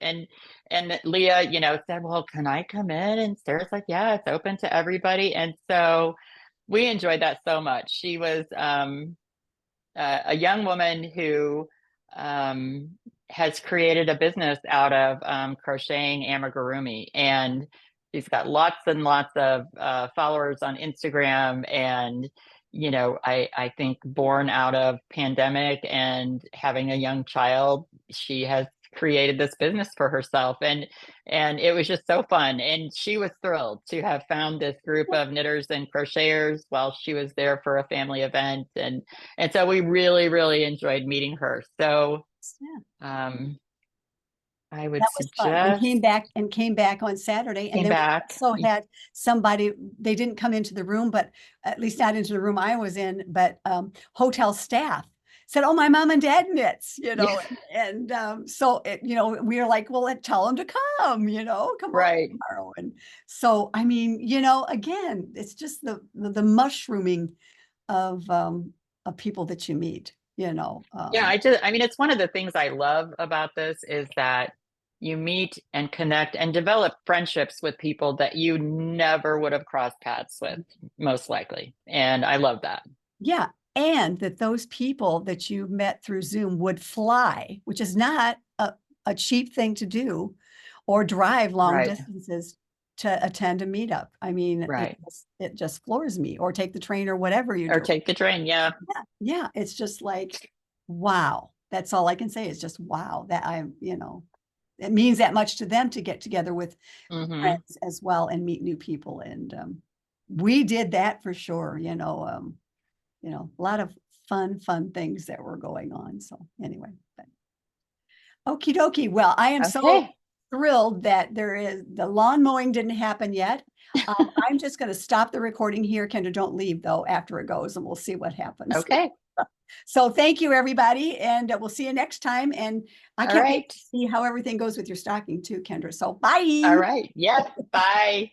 and Leah, said, "Well, can I come in?" And Sarah's like, "Yeah, it's open to everybody." And so we enjoyed that so much. She was a young woman who has created a business out of crocheting amigurumi, and she's got lots and lots of followers on Instagram. And I think born out of pandemic and having a young child, she has created this business for herself, and it was just so fun, and she was thrilled to have found this group of knitters and crocheters while she was there for a family event, and so we really, really enjoyed meeting her. So I would That was fun. And suggest came back on Saturday. And came then back. we also had somebody, they didn't come into the room, but at least not into the room I was in, but hotel staff said, "Oh, my mom and dad knits," Yeah. and so we were like, "Well, tell them to come, come Right. on tomorrow." And so, I mean, again, it's just the mushrooming of people that you meet, Yeah, I mean, it's one of the things I love about this is that you meet and connect and develop friendships with people that you never would have crossed paths with, most likely. And I love that. Yeah. And that those people that you met through Zoom would fly, which is not a cheap thing to do, or drive long distances to attend a meetup. I mean, Right. it just floors me, or take the train or whatever you do. Or take the train. Yeah. Yeah. It's just like, wow. That's all I can say is just, wow, that it means that much to them to get together with friends as well and meet new people. And we did that for sure, a lot of fun things that were going on. So anyway, okie dokie. Well, I am so thrilled that the lawn mowing didn't happen yet. I'm just going to stop the recording here. Kendra, don't leave though after it goes, and we'll see what happens. Okay. So thank you, everybody, and we'll see you next time. And I can't wait to see how everything goes with your stocking too, Kendra. So bye. All right. Yeah. Bye.